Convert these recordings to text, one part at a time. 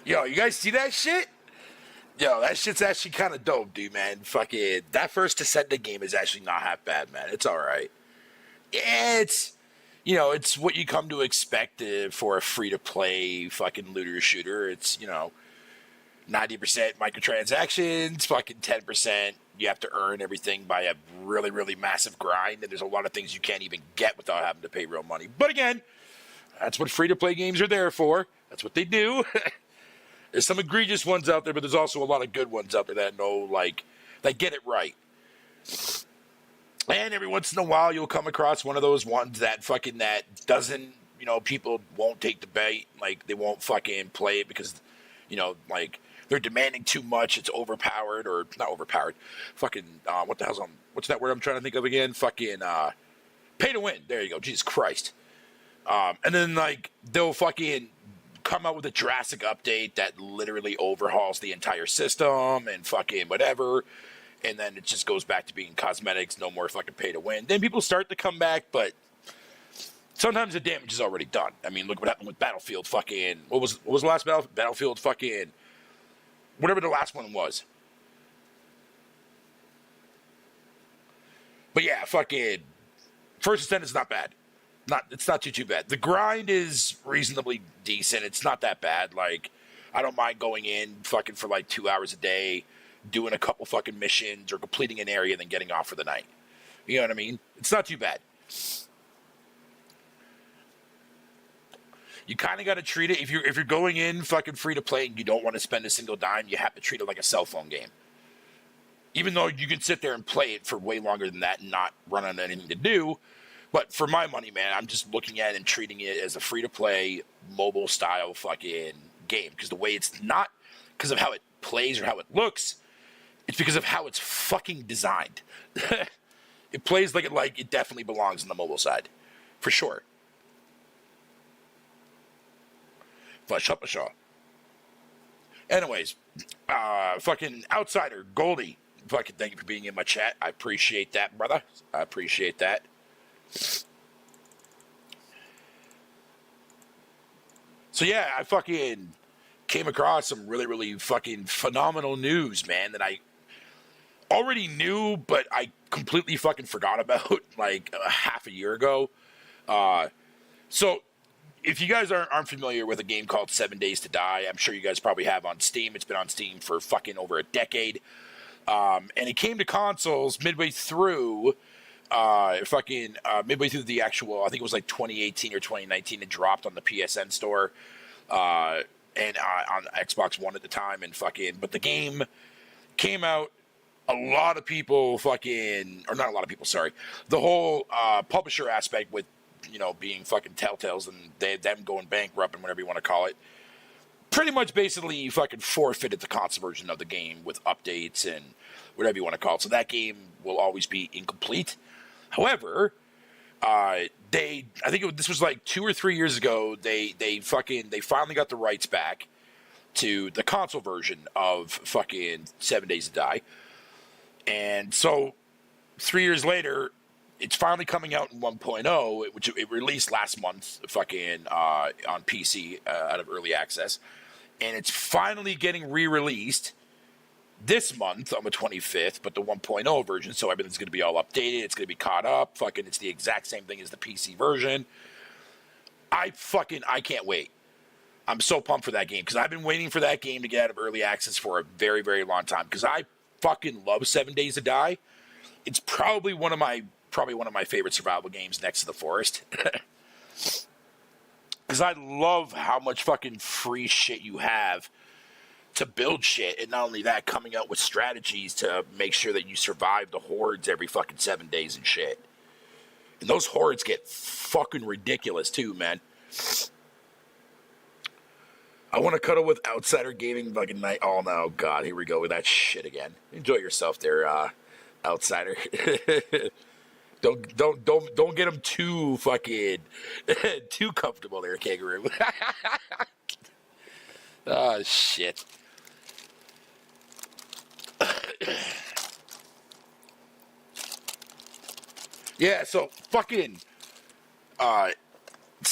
Yo, you guys see that shit? Yo, that shit's actually kind of dope, dude, man. Fucking, that first Descendant game is actually not half bad, man. It's alright. It's, it's what you come to expect for a free-to-play fucking looter shooter. It's, 90% microtransactions, fucking 10% you have to earn everything by a really, really massive grind, and there's a lot of things you can't even get without having to pay real money. But again, that's what free-to-play games are there for. That's what they do. There's some egregious ones out there, but there's also a lot of good ones out there that know, that get it right. And every once in a while, you'll come across one of those ones that doesn't, people won't take the bait. Like, they won't fucking play it because, they're demanding too much. It's overpowered, or not overpowered. Fucking, what's that word I'm trying to think of again? Fucking, pay to win. There you go. Jesus Christ. And then, they'll fucking come out with a drastic update that literally overhauls the entire system and fucking whatever. And then it just goes back to being cosmetics, no more fucking pay to win. Then people start to come back, but sometimes the damage is already done. I mean, look what happened with Battlefield fucking... What was the last Battlefield fucking... Whatever the last one was. But yeah, fucking... First Ascent is not bad. It's not too bad. The grind is reasonably decent. It's not that bad. Like, I don't mind going in fucking for 2 hours a day, doing a couple fucking missions or completing an area, then getting off for the night. You know what I mean? It's not too bad. You kind of got to treat it, if you're going in fucking free to play and you don't want to spend a single dime, you have to treat it like a cell phone game. Even though you can sit there and play it for way longer than that and not run on anything to do. But for my money, man, I'm just looking at it and treating it as a free to play mobile style fucking game. Because the way it's not because of how it plays or how it looks, it's because of how it's fucking designed. It plays like it definitely belongs on the mobile side. For sure. Flesh up a shaw. Anyways, fucking Outsider, Goldie, fucking thank you for being in my chat. I appreciate that, brother. I appreciate that. So yeah, I fucking came across some really, really fucking phenomenal news, man, that I already knew, but I completely fucking forgot about half a year ago. So if you guys aren't familiar with a game called 7 Days to Die, I'm sure you guys probably have on Steam. It's been on Steam for fucking over a decade. And it came to consoles midway through the actual, I think it was 2018 or 2019, it dropped on the PSN store, and on Xbox One at the time, but the game came out, a lot of people or not a lot of people, sorry, the whole, publisher aspect with, being fucking Telltales and them going bankrupt and whatever you want to call it, pretty much basically fucking forfeited the console version of the game with updates and whatever you want to call it. So that game will always be incomplete. However, I think this was 2 or 3 years ago, they finally got the rights back to the console version of fucking 7 Days to Die. And so 3 years later, it's finally coming out in 1.0, which it released last month, fucking on PC out of early access, and it's finally getting re-released this month on the 25th, but the 1.0 version, so everything's going to be all updated, it's going to be caught up, fucking, it's the exact same thing as the PC version. I can't wait. I'm so pumped for that game, because I've been waiting for that game to get out of early access for a very, very long time, because I fucking love 7 Days to Die. It's probably one of my favorite survival games next to The Forest. Because I love how much fucking free shit you have to build shit, and not only that, coming out with strategies to make sure that you survive the hordes every fucking 7 days and shit. And those hordes get fucking ridiculous too, man. I want to cuddle with Outsider Gaming fucking night. Oh no, God, here we go with that shit again. Enjoy yourself there, Outsider. Don't get them too fucking too comfortable there, Kangaroo. Oh shit. Yeah, so fucking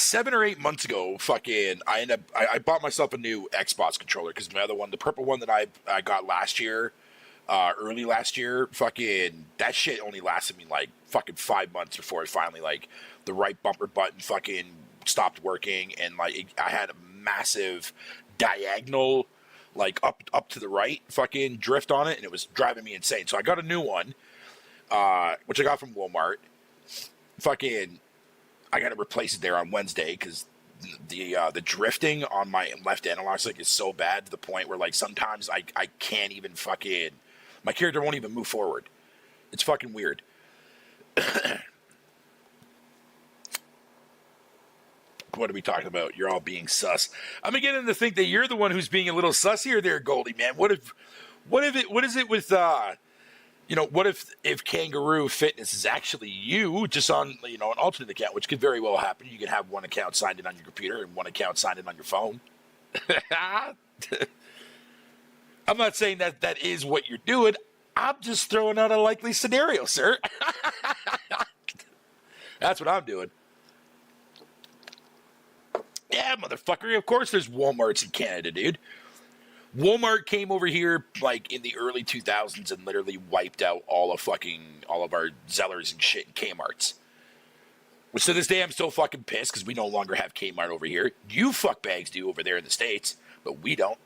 7 or 8 months ago, fucking, I bought myself a new Xbox controller because my other one, the purple one that I got last year, early last year, fucking, that shit only lasted me like fucking 5 months before it finally, like, the right bumper button fucking stopped working, and like I had a massive diagonal, like up to the right fucking drift on it, and it was driving me insane. So I got a new one, which I got from Walmart. Fucking, I got to replace it there on Wednesday because the drifting on my left analog stick is so bad to the point where like sometimes I can't even fucking, my character won't even move forward. It's fucking weird. What are we talking about? You're all being sus. I'm beginning to think that you're the one who's being a little sussier there, Goldie, man. What is it with what if Kangaroo Fitness is actually you just on, an alternate account, which could very well happen. You could have one account signed in on your computer and one account signed in on your phone. I'm not saying that is what you're doing. I'm just throwing out a likely scenario, sir. That's what I'm doing. Yeah, motherfucker. Of course there's Walmarts in Canada, dude. Walmart came over here like in the early 2000s and literally wiped out all of our Zellers and shit in Kmart's. Which to this day I'm still fucking pissed because we no longer have Kmart over here. You fuckbags do over there in the States, but we don't.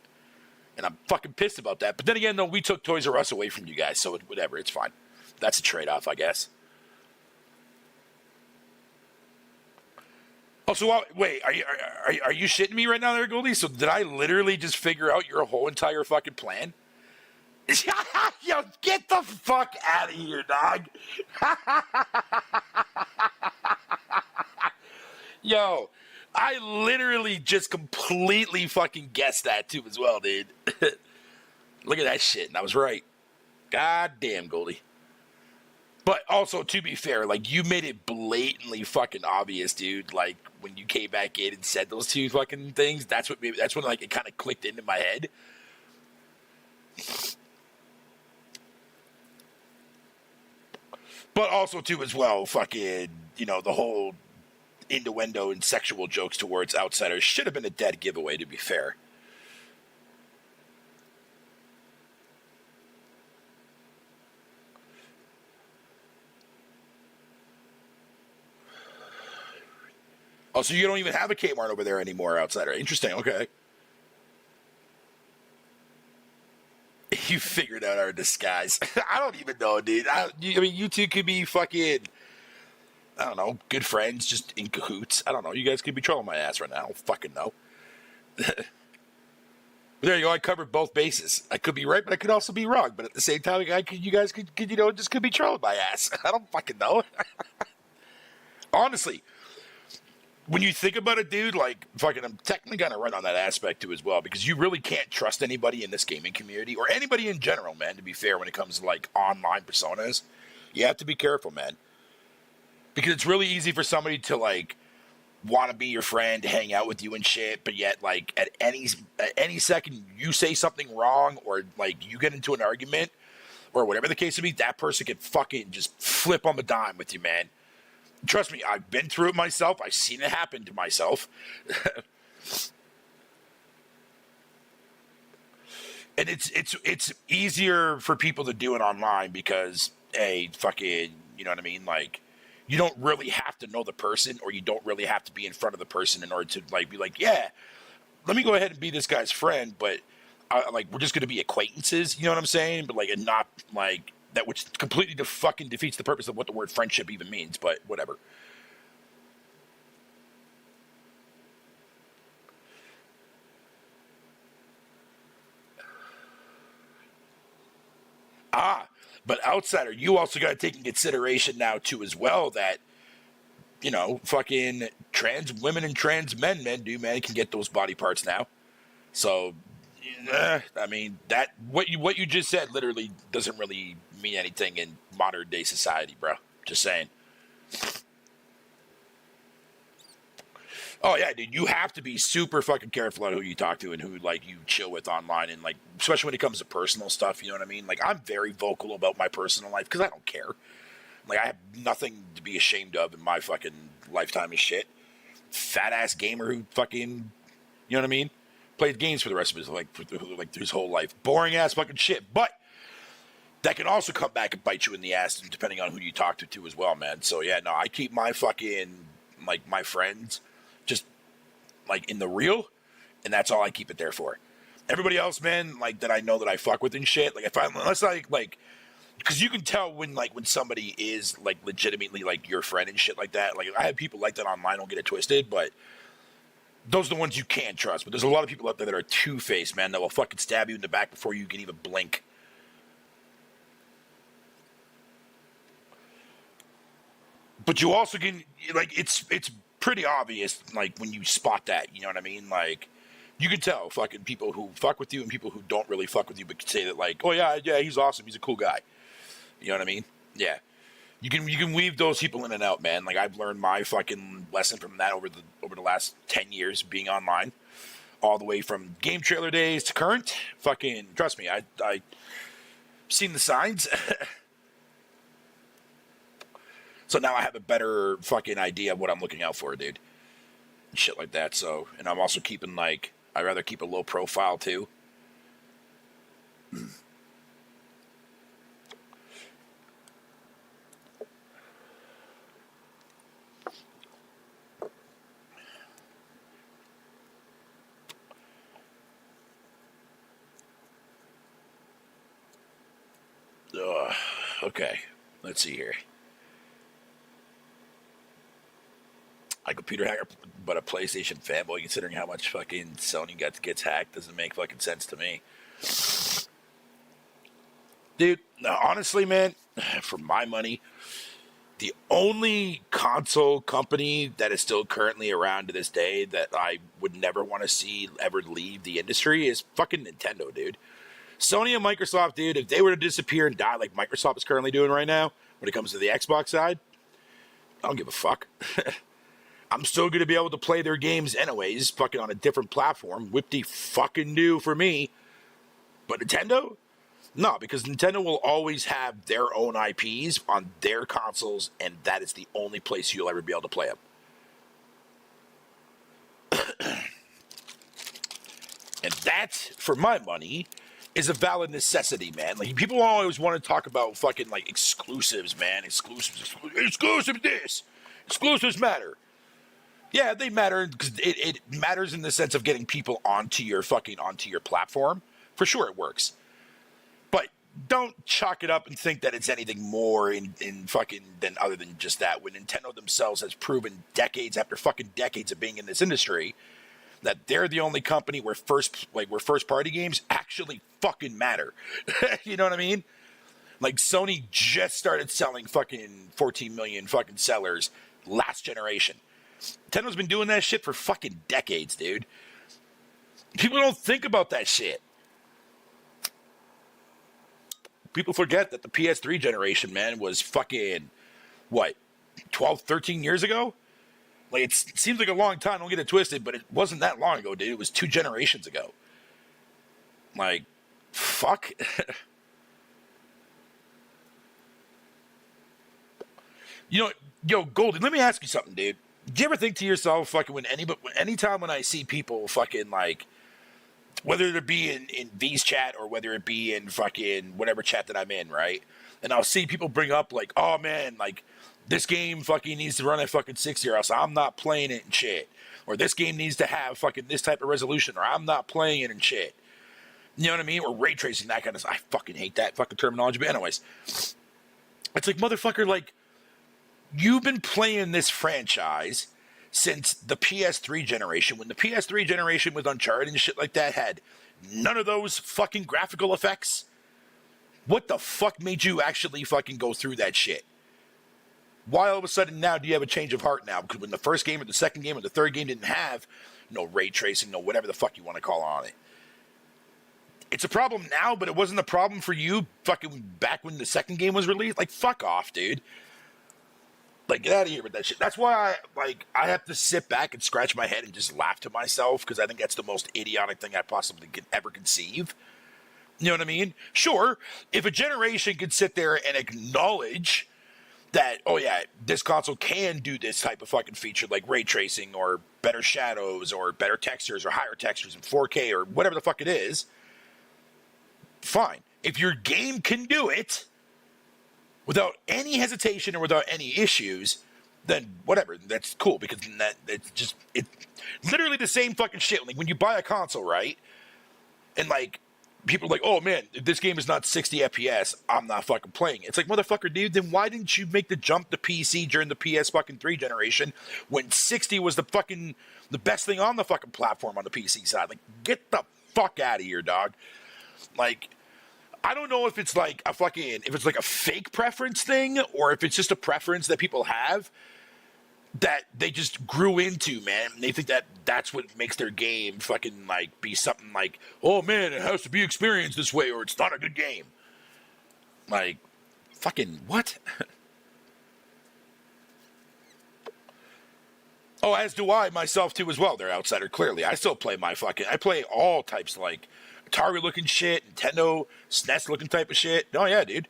And I'm fucking pissed about that. But then again, though, we took Toys R Us away from you guys, so whatever, it's fine. That's a trade-off, I guess. Oh, so wait, are you shitting me right now there, Goldie? So did I literally just figure out your whole entire fucking plan? Yo, get the fuck out of here, dog. Yo, I literally just completely fucking guessed that too as well, dude. Look at that shit, and I was right. God damn, Goldie. But also, to be fair, like, you made it blatantly fucking obvious, dude. Like, when you came back in and said those two fucking things, that's when, like, it kind of clicked into my head. But also, too, as well, fucking, the whole innuendo and sexual jokes towards outsiders should have been a dead giveaway, to be fair. Oh, so you don't even have a Kmart over there anymore, outsider. Interesting, okay. You figured out our disguise. I don't even know, dude. I mean, you two could be fucking, I don't know, good friends, just in cahoots. I don't know. You guys could be trolling my ass right now. I don't fucking know. There you go. I covered both bases. I could be right, but I could also be wrong. But at the same time, you guys could just could be trolling my ass. I don't fucking know. Honestly. When you think about it, dude, like, fucking, I'm technically going to run on that aspect, too, as well, because you really can't trust anybody in this gaming community, or anybody in general, man, to be fair, when it comes to, like, online personas. You have to be careful, man. Because it's really easy for somebody to, like, want to be your friend, hang out with you and shit, but yet, like, at any second you say something wrong, or, like, you get into an argument, or whatever the case may be, that person can fucking just flip on the dime with you, man. Trust me, I've been through it myself. I've seen it happen to myself. And it's easier for people to do it online because, fucking, you know what I mean? Like, you don't really have to know the person, or you don't really have to be in front of the person in order to, like, be like, yeah, let me go ahead and be this guy's friend, but, like, we're just going to be acquaintances, you know what I'm saying? But, like, and not, like, that which completely fucking defeats the purpose of what the word friendship even means, but whatever. But outsider, you also got to take in consideration now, too, as well, that, fucking trans women and trans men, man, can get those body parts now. So, I mean, that what you just said literally doesn't really mean anything in modern day society, bro. Just saying. Oh yeah, dude, you have to be super fucking careful on who you talk to and who, like, you chill with online, and, like, especially when it comes to personal stuff. You know what I mean? Like, I'm very vocal about my personal life because I don't care. Like, I have nothing to be ashamed of in my fucking lifetime of shit. fat ass gamer who fucking, you know what I mean? Played games for the rest of his like his whole life. Boring ass fucking shit. But that can also come back and bite you in the ass, depending on who you talk to as well, man. So yeah, no, I keep my fucking like my friends just like in the real, and that's all I keep it there for. Everybody else, man, like that I know that I fuck with and shit. Like if I unless I like, because you can tell when somebody is like legitimately like your friend and shit like that. Like I have people like that online. Don't get it twisted, but those are the ones you can't trust. But there's a lot of people out there that are two-faced, man, that will fucking stab you in the back before you can even blink. But you also can, like, it's pretty obvious, like, when you spot that, you know what I mean? Like, you can tell fucking people who fuck with you and people who don't really fuck with you, but can say that, like, oh, yeah, he's awesome, he's a cool guy. You know what I mean? Yeah. You can weave those people in and out, man. Like, I've learned my fucking lesson from that over the last 10 years being online. All the way from game trailer days to current. Fucking, trust me, I seen the signs. So now I have a better fucking idea of what I'm looking out for, dude. And shit like that, so. And I'm also keeping, like, I'd rather keep a low profile, too. Okay, let's see here. A computer hacker, but a PlayStation fanboy, considering how much fucking Sony gets hacked, doesn't make fucking sense to me. Dude, honestly, man, for my money, the only console company that is still currently around to this day that I would never want to see ever leave the industry is fucking Nintendo, dude. Sony and Microsoft, dude, if they were to disappear and die like Microsoft is currently doing right now, when it comes to the Xbox side, I don't give a fuck. I'm still going to be able to play their games anyways, fucking on a different platform. Whip-de fucking do for me. But Nintendo? No, because Nintendo will always have their own IPs on their consoles, and that is the only place you'll ever be able to play them. And that, for my money, is a valid necessity, man. Like, people always want to talk about fucking, like, exclusives, man. Exclusives this. Exclusives matter. Yeah, they matter because it matters in the sense of getting people onto your platform. For sure it works. But don't chalk it up and think that it's anything more in fucking than other than just that. When Nintendo themselves has proven decades after fucking decades of being in this industry that they're the only company where first party games actually fucking matter. You know what I mean? Like Sony just started selling fucking 14 million fucking sellers last generation. Nintendo's been doing that shit for fucking decades, dude. People don't think about that shit. People forget that the PS3 generation, man, was fucking, 12, 13 years ago? Like, it seems like a long time, don't get it twisted, but it wasn't that long ago, dude. It was 2 generations ago. Like, fuck. You know, yo, Goldie, let me ask you something, dude. Do you ever think to yourself, fucking, anytime when I see people fucking, like, whether it be in V's chat or whether it be in fucking whatever chat that I'm in, right? And I'll see people bring up, like, oh, man, like, this game fucking needs to run at fucking 60 or else I'm not playing it and shit. Or this game needs to have fucking this type of resolution or I'm not playing it and shit. You know what I mean? Or ray tracing, that kind of stuff. I fucking hate that fucking terminology. But anyways, it's like, motherfucker, like, you've been playing this franchise since the PS3 generation. When the PS3 generation with Uncharted and shit like that had none of those fucking graphical effects. What the fuck made you actually fucking go through that shit? Why all of a sudden now do you have a change of heart now? Because when the first game or the second game or the third game didn't have no ray tracing, no whatever the fuck you want to call on it. It's a problem now, but it wasn't a problem for you fucking back when the second game was released? Like, fuck off, dude. Like, get out of here with that shit. That's why I have to sit back and scratch my head and just laugh to myself because I think that's the most idiotic thing I possibly could ever conceive. You know what I mean? Sure, if a generation could sit there and acknowledge that, oh yeah, this console can do this type of fucking feature like ray tracing or better shadows or better textures or higher textures in 4K or whatever the fuck it is, fine. If your game can do it without any hesitation or without any issues, then whatever, that's cool, because it's literally the same fucking shit. Like when you buy a console, right? And like people are like, oh man, if this game is not 60 FPS, I'm not fucking playing it. It's like, motherfucker, dude, then why didn't you make the jump to PC during the PS fucking 3 generation when 60 was the best thing on the fucking platform on the PC side? Like, get the fuck out of here, dog. Like, I don't know if it's like a fake preference thing or if it's just a preference that people have that they just grew into, man. And they think that that's what makes their game fucking like be something like, oh man, it has to be experienced this way or it's not a good game. Like, fucking what? Oh, as do I myself too as well. They're outsider, clearly. I still play I play all types of like Atari looking shit, Nintendo, SNES looking type of shit. Oh yeah, dude.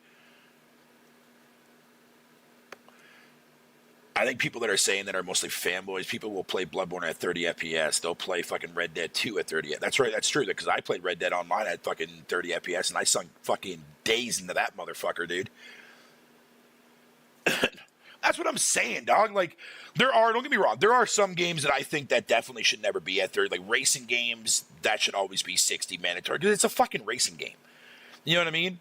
I think people that are saying that are mostly fanboys. People will play Bloodborne at 30 FPS. They'll play fucking Red Dead 2 at 30 FPS. That's right, that's true. Because I played Red Dead Online at fucking 30 FPS, and I sunk fucking days into that motherfucker, dude. That's what I'm saying, dog. Like, don't get me wrong, there are some games that I think that definitely should never be at 30. Like, racing games, that should always be 60 mandatory. Because it's a fucking racing game. You know what I mean?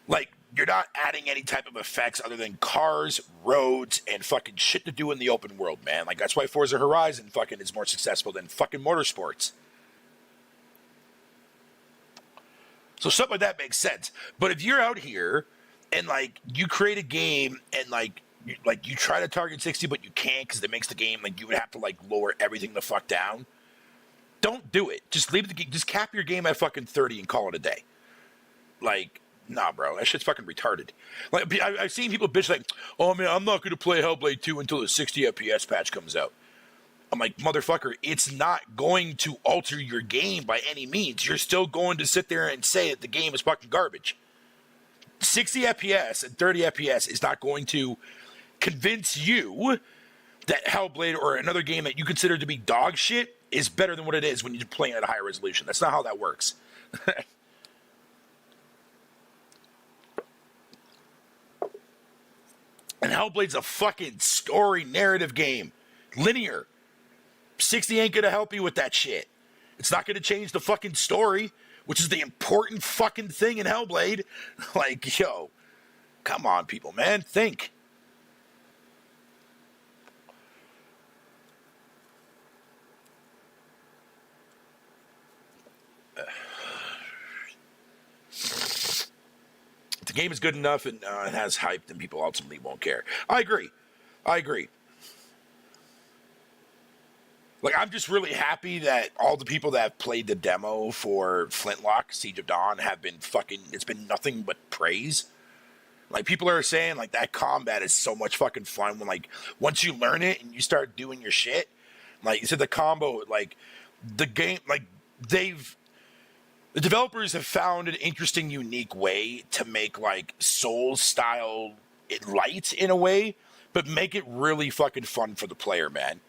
Like, you're not adding any type of effects other than cars, roads, and fucking shit to do in the open world, man. Like, that's why Forza Horizon fucking is more successful than fucking Motorsports. So something like that makes sense. But if you're out here and, like, you create a game and, like, you try to target 60, but you can't because it makes the game, like, you would have to, like, lower everything the fuck down. Don't do it. Just leave just cap your game at fucking 30 and call it a day. Like, nah, bro, that shit's fucking retarded. Like, I've seen people bitch like, oh man, I'm not going to play Hellblade 2 until the 60 FPS patch comes out. I'm like, motherfucker, it's not going to alter your game by any means. You're still going to sit there and say that the game is fucking garbage. 60 FPS and 30 FPS is not going to convince you that Hellblade or another game that you consider to be dog shit is better than what it is when you're playing at a higher resolution. That's not how that works. And Hellblade's a fucking story narrative game. Linear. 60 ain't gonna help you with that shit. It's not gonna change the fucking story, which is the important fucking thing in Hellblade. Like, yo, come on, people, man. Think. If the game is good enough and it has hype, then people ultimately won't care. I agree. Like, I'm just really happy that all the people that have played the demo for Flintlock, Siege of Dawn, have been fucking, it's been nothing but praise. Like, people are saying, like, that combat is so much fucking fun when, like, once you learn it and you start doing your shit, like, you said, the combo, like, the game, like, the developers have found an interesting, unique way to make, like, Souls-style it light in a way, but make it really fucking fun for the player, man.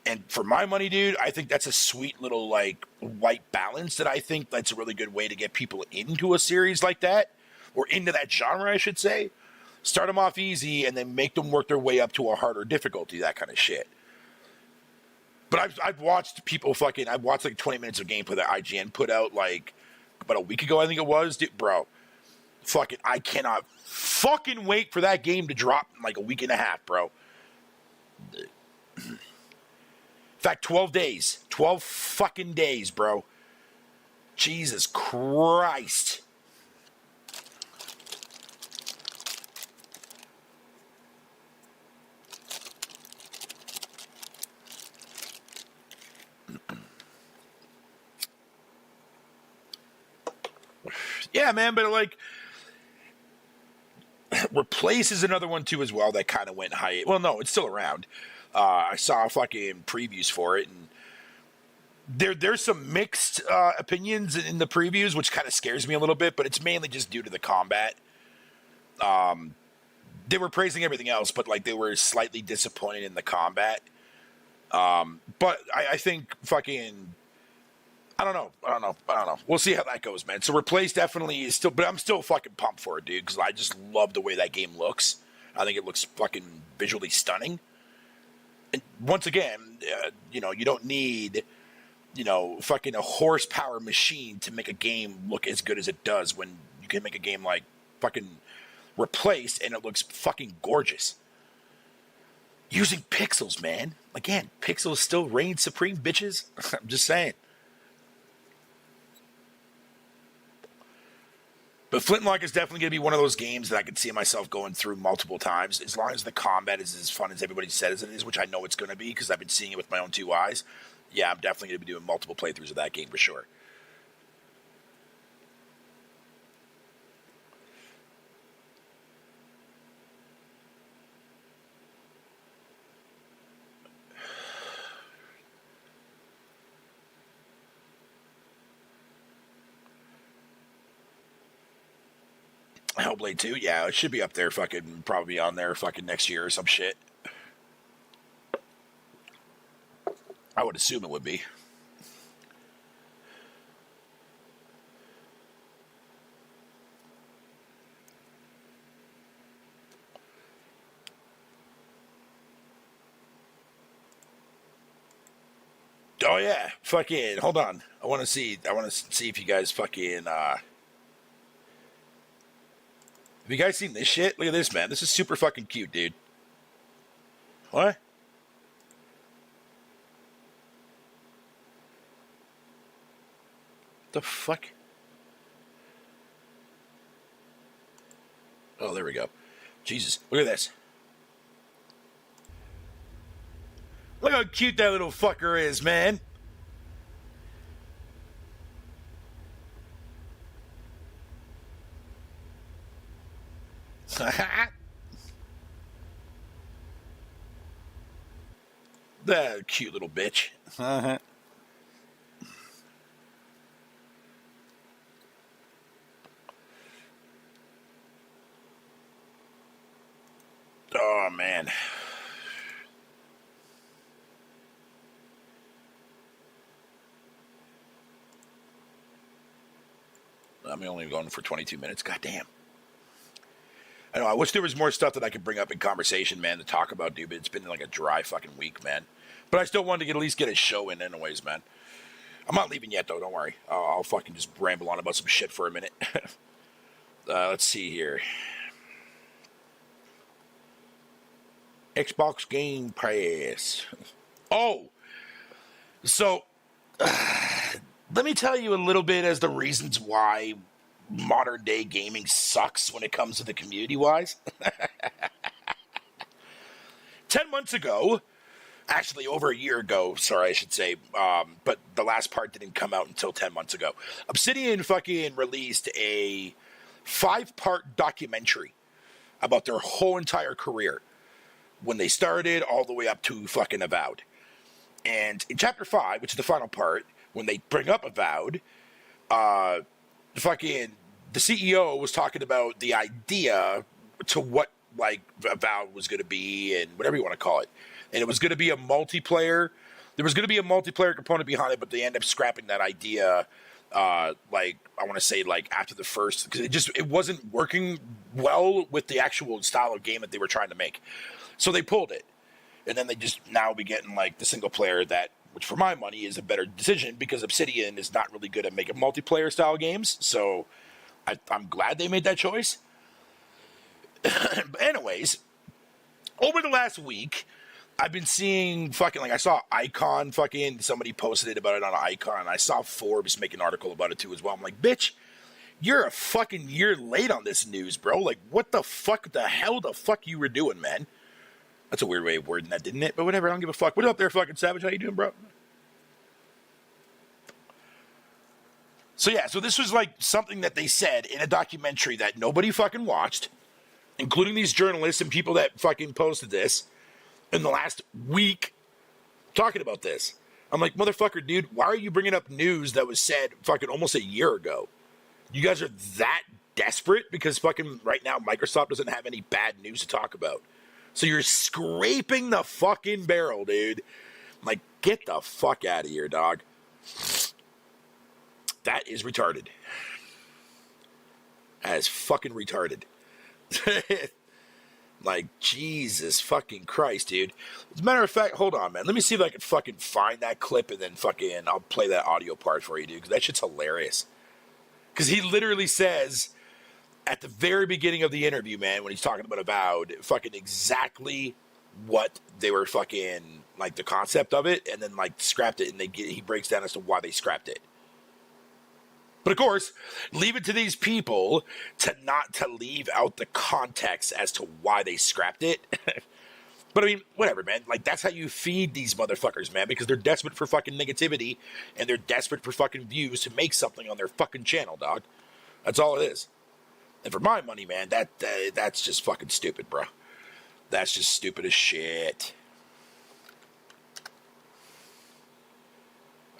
And for my money, dude, I think that's a sweet little, like, white balance that I think that's a really good way to get people into a series like that, or into that genre, I should say. Start them off easy and then make them work their way up to a harder difficulty, that kind of shit. But I've watched people fucking, I've watched like 20 minutes of gameplay that IGN put out like about a week ago, I think it was. Dude, bro, fucking, I cannot fucking wait for that game to drop in like a week and a half, bro. In fact, 12 days. 12 fucking days, bro. Jesus Christ. Yeah, man, but like, Replace is another one too as well that kind of went high. Well, no, it's still around. I saw fucking previews for it, and there's some mixed opinions in the previews, which kind of scares me a little bit, but it's mainly just due to the combat. They were praising everything else, but like they were slightly disappointed in the combat. But I think fucking, I don't know. We'll see how that goes, man. So Replace definitely is still, but I'm still fucking pumped for it, dude, because I just love the way that game looks. I think it looks fucking visually stunning. And once again, you don't need, fucking a horsepower machine to make a game look as good as it does when you can make a game like fucking Replaced and it looks fucking gorgeous. Using pixels, man. Again, pixels still reign supreme, bitches. I'm just saying. But Flintlock is definitely going to be one of those games that I could see myself going through multiple times, as long as the combat is as fun as everybody says it is, which I know it's going to be because I've been seeing it with my own two eyes. Yeah, I'm definitely going to be doing multiple playthroughs of that game for sure. Hellblade 2, yeah, it should be up there, fucking, probably on there fucking next year or some shit. I would assume it would be. Oh yeah, fucking, hold on. I want to see if you guys fucking, have you guys seen this shit? Look at this, man. This is super fucking cute, dude. What? The fuck? Oh, there we go. Jesus, look at this. Look how cute that little fucker is, man. That cute little bitch. Oh, man. I'm only going for 22 minutes. God damn. I know. I wish there was more stuff that I could bring up in conversation, man, to talk about, dude. But it's been like a dry fucking week, man. But I still wanted to at least get a show in, anyways, man. I'm not leaving yet, though. Don't worry. I'll fucking just ramble on about some shit for a minute. Let's see here. Xbox Game Pass. Oh, so let me tell you a little bit as the reasons why modern day gaming sucks when it comes to the community wise. 10 months ago, actually over a year ago, sorry, I should say, but the last part didn't come out until 10 months ago. Obsidian fucking released a 5-part documentary about their whole entire career, when they started all the way up to fucking Avowed. And in chapter 5, which is the final part, when they bring up Avowed, fucking the CEO was talking about the idea to what like Avowed was going to be and whatever you want to call it. And it was going to be a multiplayer. There was going to be a multiplayer component behind it, but they ended up scrapping that idea. Like I want to say like after the first, because it wasn't working well with the actual style of game that they were trying to make. So they pulled it. And then they just now be getting like the single player that, which for my money is a better decision because Obsidian is not really good at making multiplayer style games. So I'm glad they made that choice. But anyways, over the last week, I've been seeing fucking, like I saw Icon fucking, somebody posted it about it on Icon, and I saw Forbes make an article about it too as well. I'm like, bitch, you're a fucking year late on this news, bro. Like, what the fuck, the hell the fuck you were doing, man? That's a weird way of wording that, didn't it? But whatever, I don't give a fuck. What's up there, fucking Savage? How you doing, bro? So yeah, so this was like something that they said in a documentary that nobody fucking watched, including these journalists and people that fucking posted this in the last week talking about this. I'm like, motherfucker, dude, why are you bringing up news that was said fucking almost a year ago? You guys are that desperate because fucking right now Microsoft doesn't have any bad news to talk about. So you're scraping the fucking barrel, dude. I'm like, get the fuck out of here, dog. That is retarded. That is fucking retarded. Like, Jesus fucking Christ, dude. As a matter of fact, hold on, man. Let me see if I can fucking find that clip and then fucking I'll play that audio part for you, dude, because that shit's hilarious. Because he literally says at the very beginning of the interview, man, when he's talking about Avowed, fucking exactly what they were fucking, like, the concept of it, and then, like, scrapped it, and he breaks down as to why they scrapped it. But of course, leave it to these people to leave out the context as to why they scrapped it. But I mean, whatever, man. Like, that's how you feed these motherfuckers, man, because they're desperate for fucking negativity and they're desperate for fucking views to make something on their fucking channel, dog. That's all it is. And for my money, man, that's just fucking stupid, bro. That's just stupid as shit.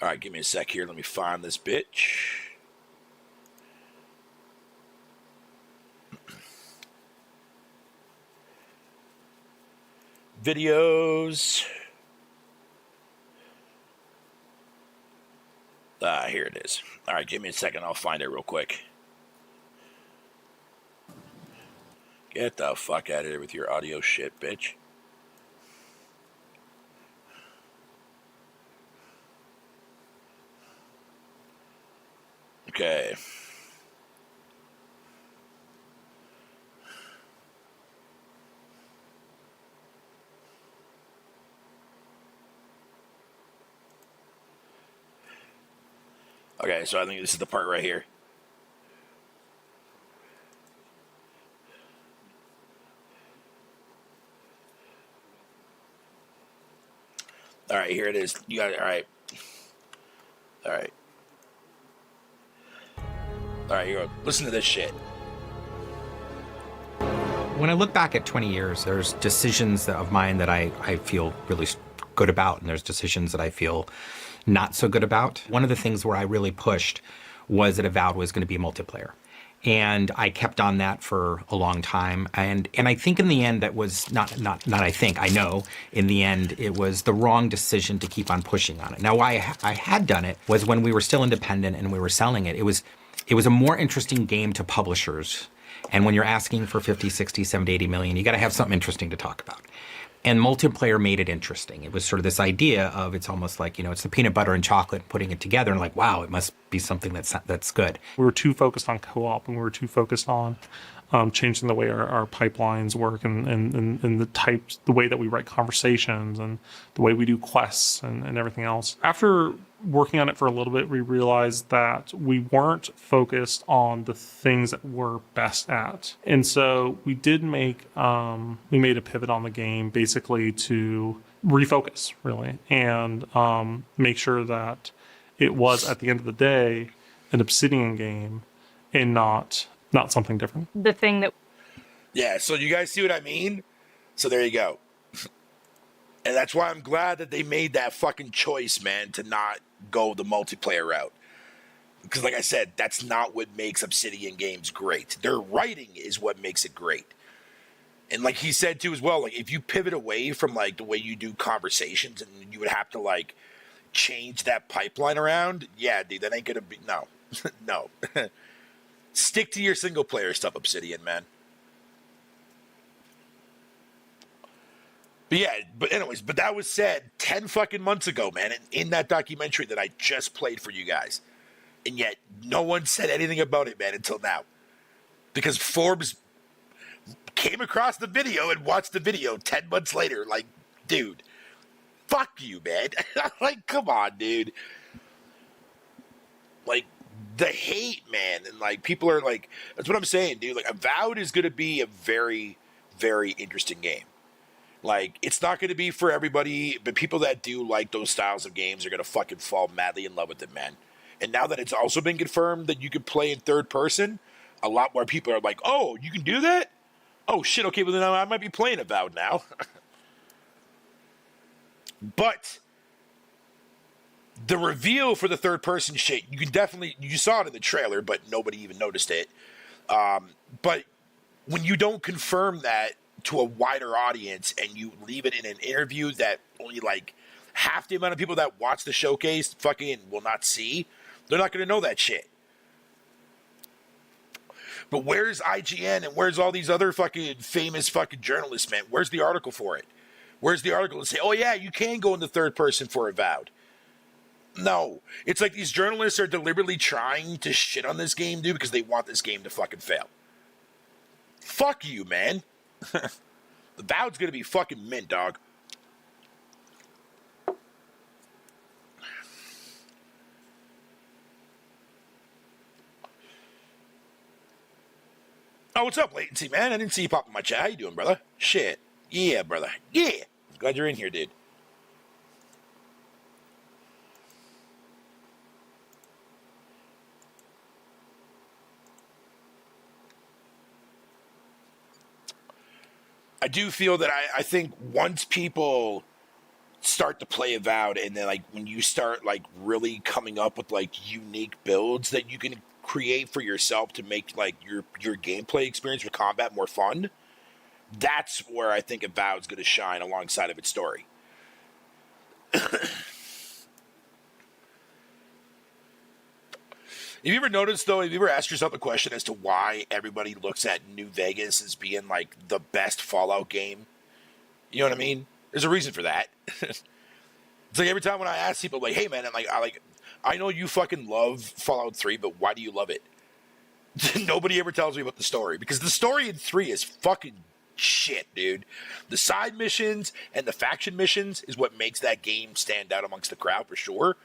All right, give me a sec here. Let me find this bitch. Videos. Here it is. All right, give me a second. I'll find it real quick. Get the fuck out of here with your audio shit, bitch. Okay. Okay, so I think this is the part right here. All right, here it is. You got it. All right. All right. All right, here you go. Listen to this shit. When I look back at 20 years, there's decisions of mine that I feel really good about, and there's decisions that I feel not so good about. One of the things where I really pushed was that Avowed was going to be multiplayer. And I kept on that for a long time. And I think in the end that was I know in the end it was the wrong decision to keep on pushing on it. Now why I had done it was when we were still independent and we were selling it. It was a more interesting game to publishers. And when you're asking for 50, 60, 70, 80 million, you got to have something interesting to talk about. And multiplayer made it interesting. It was sort of this idea of it's almost like, it's the peanut butter and chocolate, putting it together and like, wow, it must be something that's good. We were too focused on co-op and we were too focused on changing the way our pipelines work and the way that we write conversations and the way we do quests and everything else. After working on it for a little bit, we realized that we weren't focused on the things that we're best at. And so we did we made a pivot on the game basically to refocus really and make sure that it was at the end of the day an Obsidian game and not something different. The thing that... Yeah, so you guys see what I mean? So there you go. And that's why I'm glad that they made that fucking choice, man, to not go the multiplayer route. Because like I said, that's not what makes Obsidian games great. Their writing is what makes it great. And like he said too as well, like if you pivot away from like the way you do conversations and you would have to like change that pipeline around, yeah, dude, that ain't gonna be, no. No. Stick to your single player stuff, Obsidian, man. But yeah, but that was said 10 fucking months ago, man, in that documentary that I just played for you guys. And yet no one said anything about it, man, until now. Because Forbes came across the video and watched the video 10 months later. Like, dude, fuck you, man. Like, come on, dude. Like, the hate, man, and like people are like, that's what I'm saying, dude. Like, Avowed is going to be a very, very interesting game. Like, it's not going to be for everybody, but people that do like those styles of games are going to fucking fall madly in love with it, man. And now that it's also been confirmed that you can play in third person, a lot more people are like, oh, you can do that? Oh shit, okay, well then I might be playing Avowed now. But the reveal for the third person shit, you saw it in the trailer, but nobody even noticed it. But when you don't confirm that to a wider audience and you leave it in an interview that only like half the amount of people that watch the showcase fucking will not see, they're not going to know that shit. But where's IGN and where's all these other fucking famous fucking journalists, man? Where's the article for it? Where's the article to say, oh yeah, you can go in the third person for Avowed? No. It's like these journalists are deliberately trying to shit on this game, dude, because they want this game to fucking fail. Fuck you, man. The Avowed's gonna be fucking mint, dog. Oh, what's up, Latency, man? I didn't see you pop in my chat. How you doing, brother? Shit. Yeah, brother. Yeah. Glad you're in here, dude. I do feel that I think once people start to play Avowed, and then like when you start like really coming up with like unique builds that you can create for yourself to make like your gameplay experience with combat more fun, that's where I think Avowed's going to shine alongside of its story. Have you ever noticed, though, have you ever asked yourself a question as to why everybody looks at New Vegas as being, like, the best Fallout game? You know what I mean? There's a reason for that. It's like every time when I ask people, like, hey, man, I know you fucking love Fallout 3, but why do you love it? Nobody ever tells me about the story, because the story in 3 is fucking shit, dude. The side missions and the faction missions is what makes that game stand out amongst the crowd, for sure.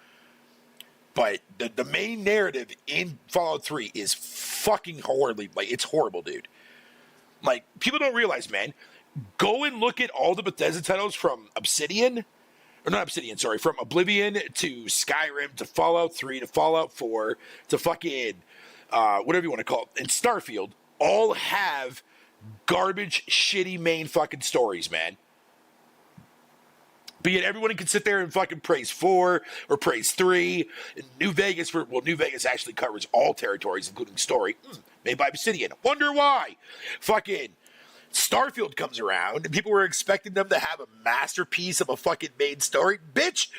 But the main narrative in Fallout 3 is fucking horribly, like, it's horrible, dude. Like, people don't realize, man, go and look at all the Bethesda titles from Obsidian, or not Obsidian, sorry, from Oblivion to Skyrim to Fallout 3 to Fallout 4 to fucking, whatever you want to call it, and Starfield, all have garbage, shitty main fucking stories, man. But yet everyone can sit there and fucking praise 4 or praise 3. And New Vegas, New Vegas actually covers all territories, including story. Made by Obsidian. Wonder why? Fucking Starfield comes around and people were expecting them to have a masterpiece of a fucking main story. Bitch,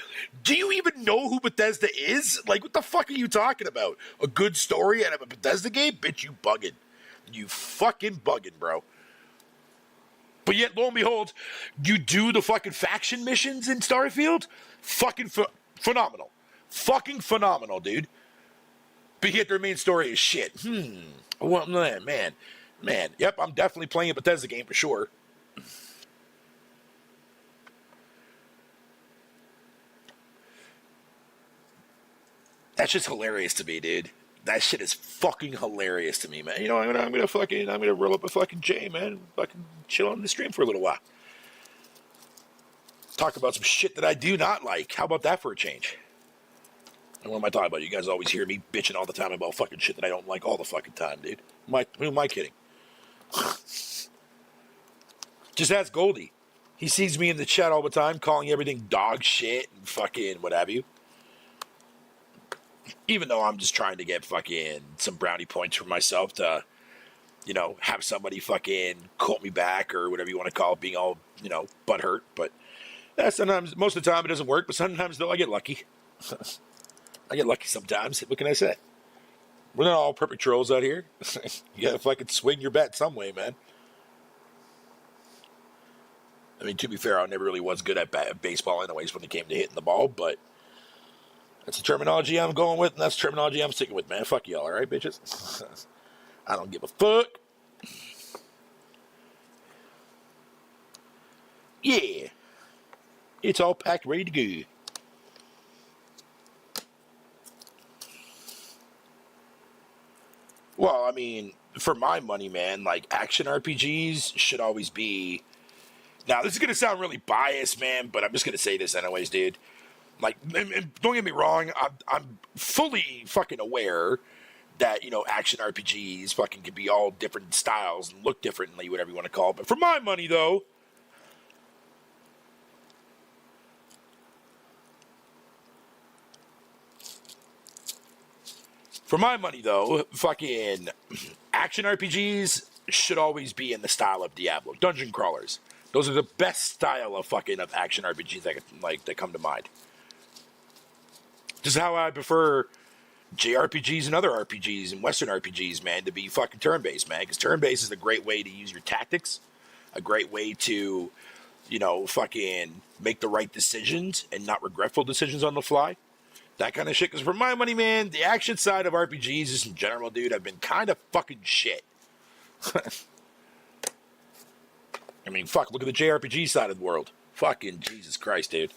do you even know who Bethesda is? Like, what the fuck are you talking about? A good story out of a Bethesda game? Bitch, you bugging. You fucking bugging, bro. But yet, lo and behold, you do the fucking faction missions in Starfield? Fucking phenomenal. Fucking phenomenal, dude. But yet their main story is shit. Well, man. Yep, I'm definitely playing a Bethesda game for sure. That's just hilarious to me, dude. That shit is fucking hilarious to me, man. You know, I'm gonna roll up a fucking J, man. Fucking chill on the stream for a little while. Talk about some shit that I do not like. How about that for a change? And what am I talking about? You guys always hear me bitching all the time about fucking shit that I don't like all the fucking time, dude. Who am I kidding? Just ask Goldie. He sees me in the chat all the time, calling everything dog shit and fucking what have you. Even though I'm just trying to get fucking some brownie points for myself to, you know, have somebody fucking quote me back or whatever you want to call it, being all, you know, butthurt. But sometimes, most of the time it doesn't work, but sometimes, though, I get lucky. I get lucky sometimes. What can I say? We're not all perfect trolls out here. You gotta fucking swing your bat some way, man. I mean, to be fair, I never really was good at baseball anyways when it came to hitting the ball, but that's the terminology I'm going with, and that's the terminology I'm sticking with, man. Fuck y'all, alright, bitches? I don't give a fuck. Yeah. It's all packed, ready to go. Well, I mean, for my money, man, like, action RPGs should always be... Now, this is going to sound really biased, man, but I'm just going to say this anyways, dude. Like, and don't get me wrong, I'm fully fucking aware that, you know, action RPGs fucking can be all different styles and look differently, whatever you want to call it. But for my money, though, For my money, though, fucking action RPGs should always be in the style of Diablo. Dungeon crawlers. Those are the best style of fucking of action RPGs that come to mind. Just how I prefer JRPGs and other RPGs and Western RPGs, man, to be fucking turn-based, man. Because turn-based is a great way to use your tactics, a great way to, fucking make the right decisions and not regretful decisions on the fly. That kind of shit. Because for my money, man, the action side of RPGs, just in general, dude, have been kind of fucking shit. I mean, fuck, look at the JRPG side of the world. Fucking Jesus Christ, dude.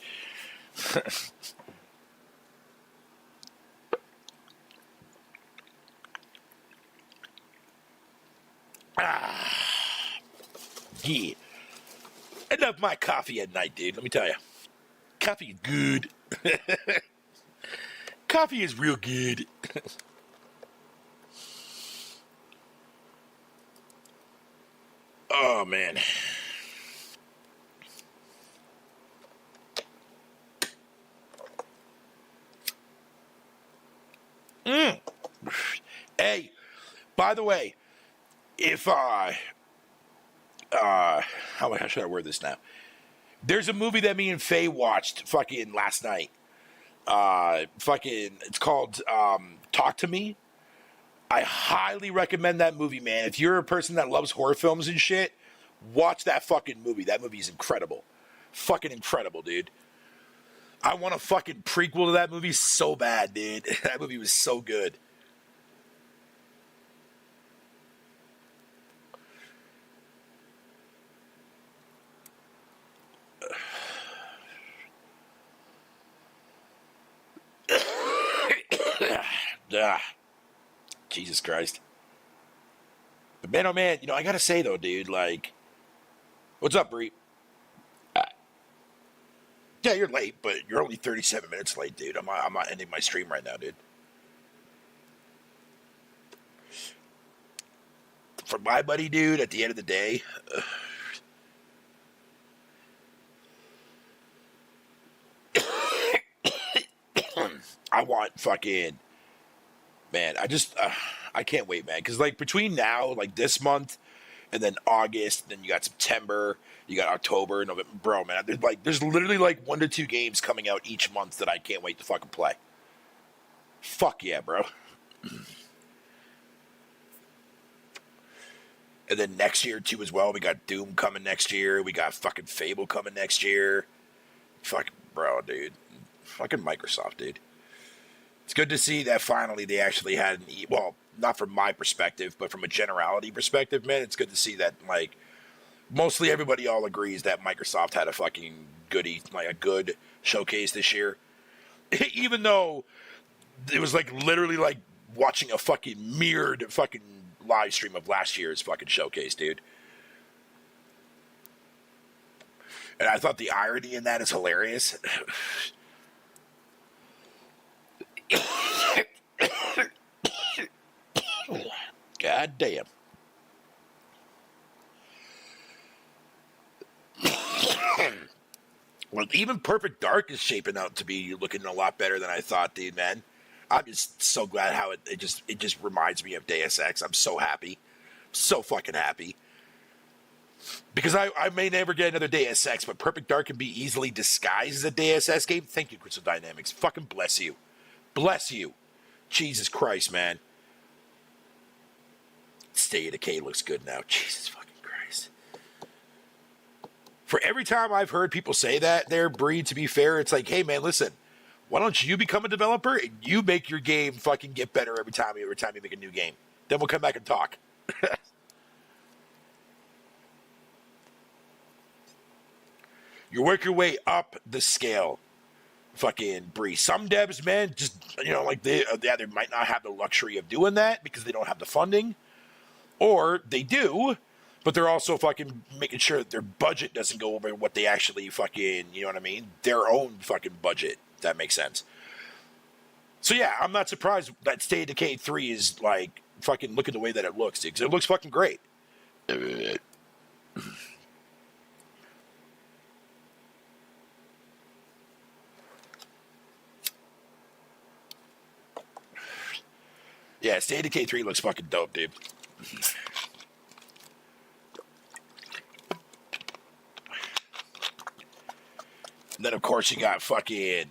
Yeah. I love my coffee at night, dude. Let me tell you. Coffee is good. Coffee is real good. Oh, man. Hey, by the way, if how should I word this now? There's a movie that me and Faye watched fucking last night. It's called Talk to Me. I highly recommend that movie, man. If you're a person that loves horror films and shit, watch that fucking movie. That movie is incredible. Fucking incredible, dude. I want a fucking prequel to that movie so bad, dude. That movie was so good. Jesus Christ. But man, oh man, I gotta say though, dude, like, what's up, Bree? Yeah, you're late, but you're only 37 minutes late, dude. I'm not ending my stream right now, dude. For my buddy, dude, at the end of the day, I want fucking, man, I can't wait, man. Because, like, between now, like, this month, and then August, then you got September, you got October, November. Bro, man, there's literally, like, 1 to 2 games coming out each month that I can't wait to fucking play. Fuck yeah, bro. And then next year, too, as well, we got Doom coming next year. We got fucking Fable coming next year. Fucking, bro, dude. Fucking Microsoft, dude. It's good to see that finally they actually had well, not from my perspective, but from a generality perspective, man, it's good to see that, like, mostly everybody all agrees that Microsoft had a fucking a good showcase this year. Even though it was, like, literally, like, watching a fucking mirrored fucking live stream of last year's fucking showcase, dude. And I thought the irony in that is hilarious. God damn. Well, even Perfect Dark is shaping out to be looking a lot better than I thought, dude, man. I'm just so glad how it just reminds me of Deus Ex. I'm so happy. So fucking happy. Because I may never get another Deus Ex, but Perfect Dark can be easily disguised as a Deus Ex game. Thank you, Crystal Dynamics. Fucking bless you. Bless you. Jesus Christ, man. State of Decay looks good now. Jesus fucking Christ. For every time I've heard people say that there, Bree, to be fair, it's like, hey, man, listen. Why don't you become a developer and you make your game fucking get better every time you make a new game? Then we'll come back and talk. You work your way up the scale. Fucking Bree. Some devs, man, just, like they might not have the luxury of doing that because they don't have the funding. Or they do, but they're also fucking making sure that their budget doesn't go over what they actually fucking, you know what I mean? Their own fucking budget, if that makes sense. So yeah, I'm not surprised that State of Decay 3 is, like, fucking looking the way that it looks, because it looks fucking great. Yeah, State of Decay 3 looks fucking dope, dude. And then, of course, you got fucking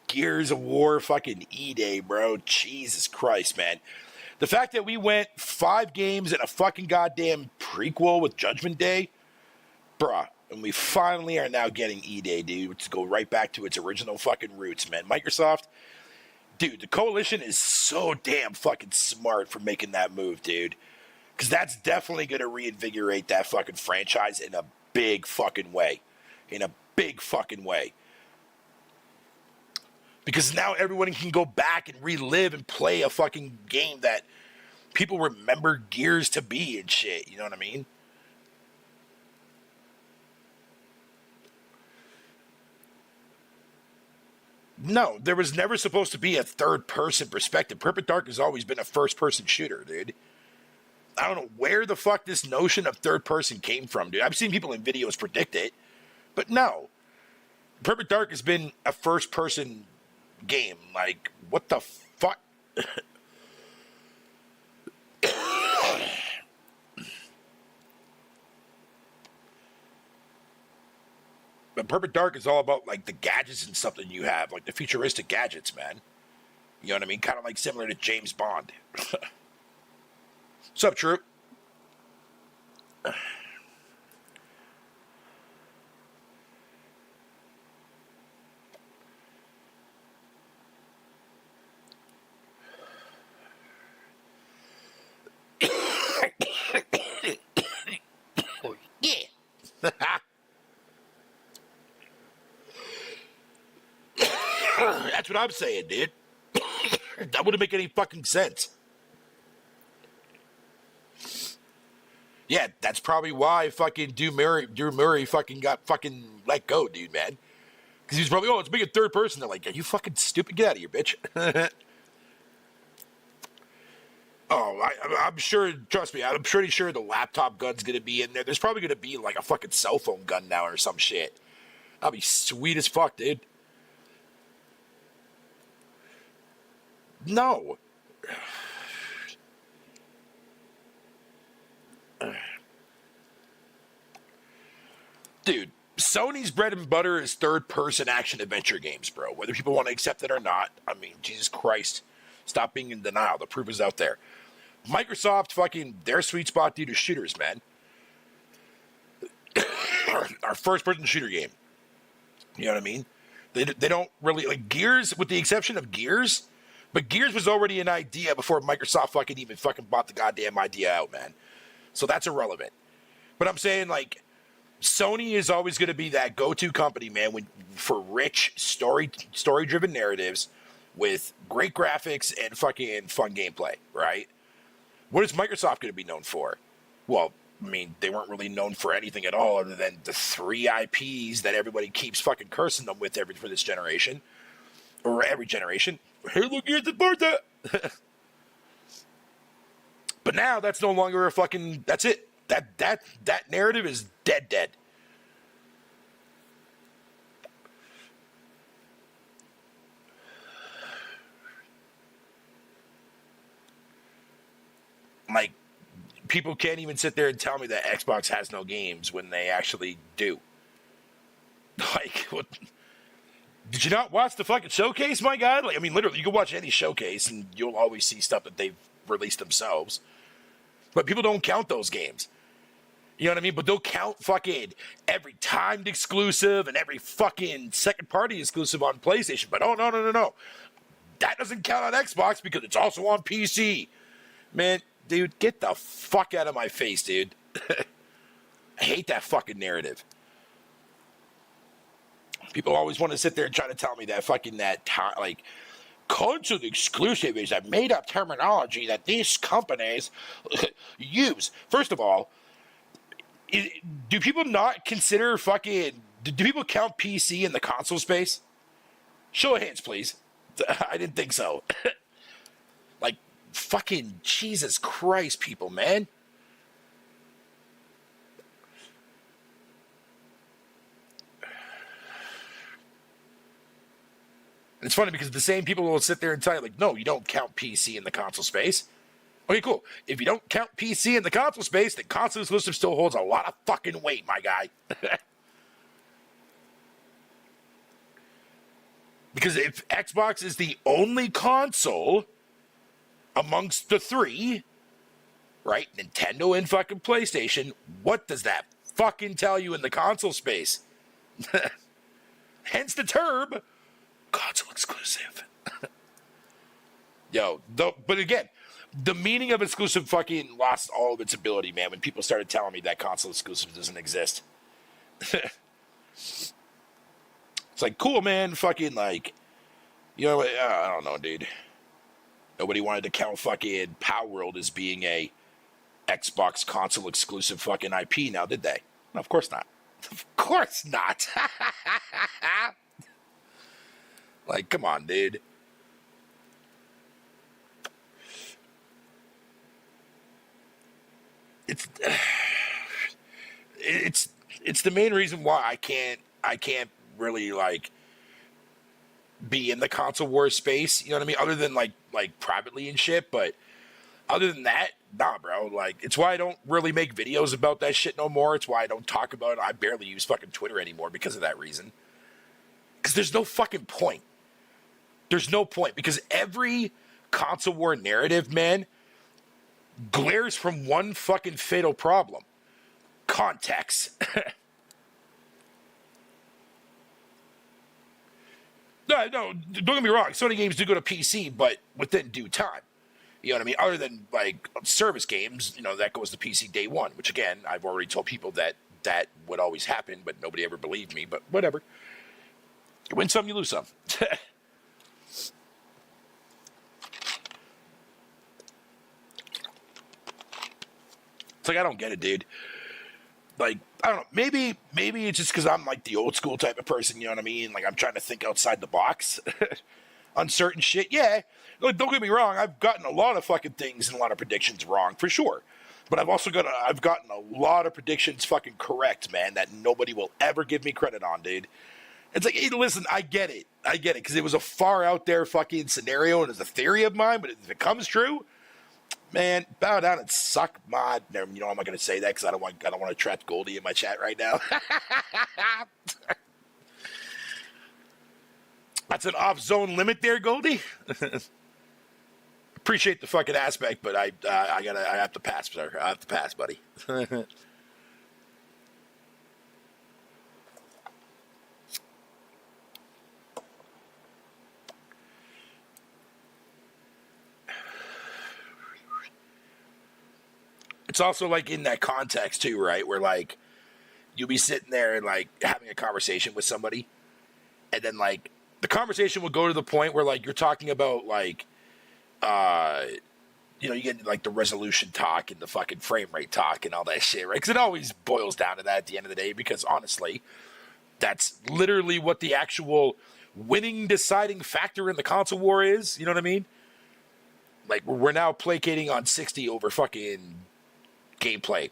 Gears of War fucking E-Day, bro. Jesus Christ, man. The fact that we went 5 games and a fucking goddamn prequel with Judgment Day, bruh. And we finally are now getting E-Day, dude, to go right back to its original fucking roots, man. Microsoft, dude, the Coalition is so damn fucking smart for making that move, dude. Because that's definitely going to reinvigorate that fucking franchise in a big fucking way. In a big fucking way. Because now everyone can go back and relive and play a fucking game that people remember Gears to be and shit. You know what I mean? No, there was never supposed to be a third-person perspective. Perfect Dark has always been a first-person shooter, dude. I don't know where the fuck this notion of third-person came from, dude. I've seen people in videos predict it, but no. Perfect Dark has been a first-person game. Like, what the fuck? But Perfect Dark is all about, like, the gadgets and stuff that you have. Like, the futuristic gadgets, man. You know what I mean? Kind of like similar to James Bond. What's up, Troop? Yeah. That's what I'm saying, dude. That wouldn't make any fucking sense. Yeah, that's probably why fucking Drew Murray fucking got fucking let go, dude, man. Because he was probably, it's making third person. They're like, are you fucking stupid? Get out of here, bitch. I'm sure, trust me, I'm pretty sure the laptop gun's going to be in there. There's probably going to be like a fucking cell phone gun now or some shit. That'll be sweet as fuck, dude. No. Dude, Sony's bread and butter is third-person action-adventure games, bro. Whether people want to accept it or not, I mean, Jesus Christ. Stop being in denial. The proof is out there. Microsoft, fucking, their sweet spot, dude, is shooters, man. Our first-person shooter game. You know what I mean? They don't really, like, Gears, with the exception of Gears, but Gears was already an idea before Microsoft fucking even fucking bought the goddamn idea out, man. So that's irrelevant. But I'm saying, like, Sony is always going to be that go-to company, man, for rich story-driven narratives with great graphics and fucking fun gameplay, right? What is Microsoft going to be known for? Well, I mean, they weren't really known for anything at all other than the 3 IPs that everybody keeps fucking cursing them with for this generation. Or every generation. Halo, Gears, and Sparta! But now, that's no longer a fucking... That's it. That narrative is dead. Like, people can't even sit there and tell me that Xbox has no games when they actually do. Like, what? Did you not watch the fucking showcase, my God? Like, I mean, literally, you can watch any showcase and you'll always see stuff that they've released themselves. But people don't count those games. You know what I mean? But they'll count fucking every timed exclusive and every fucking second-party exclusive on PlayStation. But oh, no. That doesn't count on Xbox because it's also on PC. Man, dude, get the fuck out of my face, dude. I hate that fucking narrative. People always want to sit there and try to tell me that fucking like, console exclusive is a made-up terminology that these companies use. First of all, do people not consider fucking... Do people count PC in the console space? Show of hands, please. I didn't think so. Like, fucking Jesus Christ, people, man. It's funny because the same people will sit there and tell you, like, no, you don't count PC in the console space. Okay, cool. If you don't count PC in the console space, then console exclusive still holds a lot of fucking weight, my guy. Because if Xbox is the only console amongst the three, right, Nintendo and fucking PlayStation, what does that fucking tell you in the console space? Hence the term console exclusive. But again, the meaning of exclusive fucking lost all of its ability, man, when people started telling me that console exclusive doesn't exist. It's like, cool, man, fucking, like, you know, I don't know, dude. Nobody wanted to count fucking Power World as being a Xbox console exclusive fucking IP now, did they? No, of course not. Of course not. Like, come on, dude. It's the main reason why I can't really, like, be in the console war space, you know what I mean? Other than like privately and shit, but other than that, nah, bro. Like, it's why I don't really make videos about that shit no more. It's why I don't talk about it. I barely use fucking Twitter anymore because of that reason. Because there's no fucking point. There's no point, because every console war narrative, man, glares from one fucking fatal problem: context. No, don't get me wrong. Sony games do go to PC, but within due time. You know what I mean? Other than, like, service games, you know, that goes to PC day one, which, again, I've already told people that would always happen, but nobody ever believed me. But whatever. You win some, you lose some. It's like, I don't get it, dude. Like, I don't know, maybe it's just because I'm, like, the old school type of person, you know what I mean? Like, I'm trying to think outside the box on certain shit. Yeah, look, don't get me wrong, I've gotten a lot of fucking things and a lot of predictions wrong, for sure. But I've gotten a lot of predictions fucking correct, man, that nobody will ever give me credit on, dude. It's like, hey, listen, I get it, because it was a far out there fucking scenario, and it's a theory of mine, but if it comes true, man, bow down and suck my. You know, I'm not gonna say that because I don't want to attract Goldie in my chat right now. That's an off-zone limit there, Goldie. Appreciate the fucking aspect, but I have to pass, sir. I have to pass, buddy. It's also, like, in that context, too, right? Where, like, you'll be sitting there and, like, having a conversation with somebody, and then, like, the conversation will go to the point where, like, you're talking about, like, you know, you get, like, the resolution talk and the fucking frame rate talk and all that shit, right? Because it always boils down to that at the end of the day, because, honestly, that's literally what the actual winning, deciding factor in the console war is, you know what I mean? Like, we're now placating on 60 over fucking gameplay.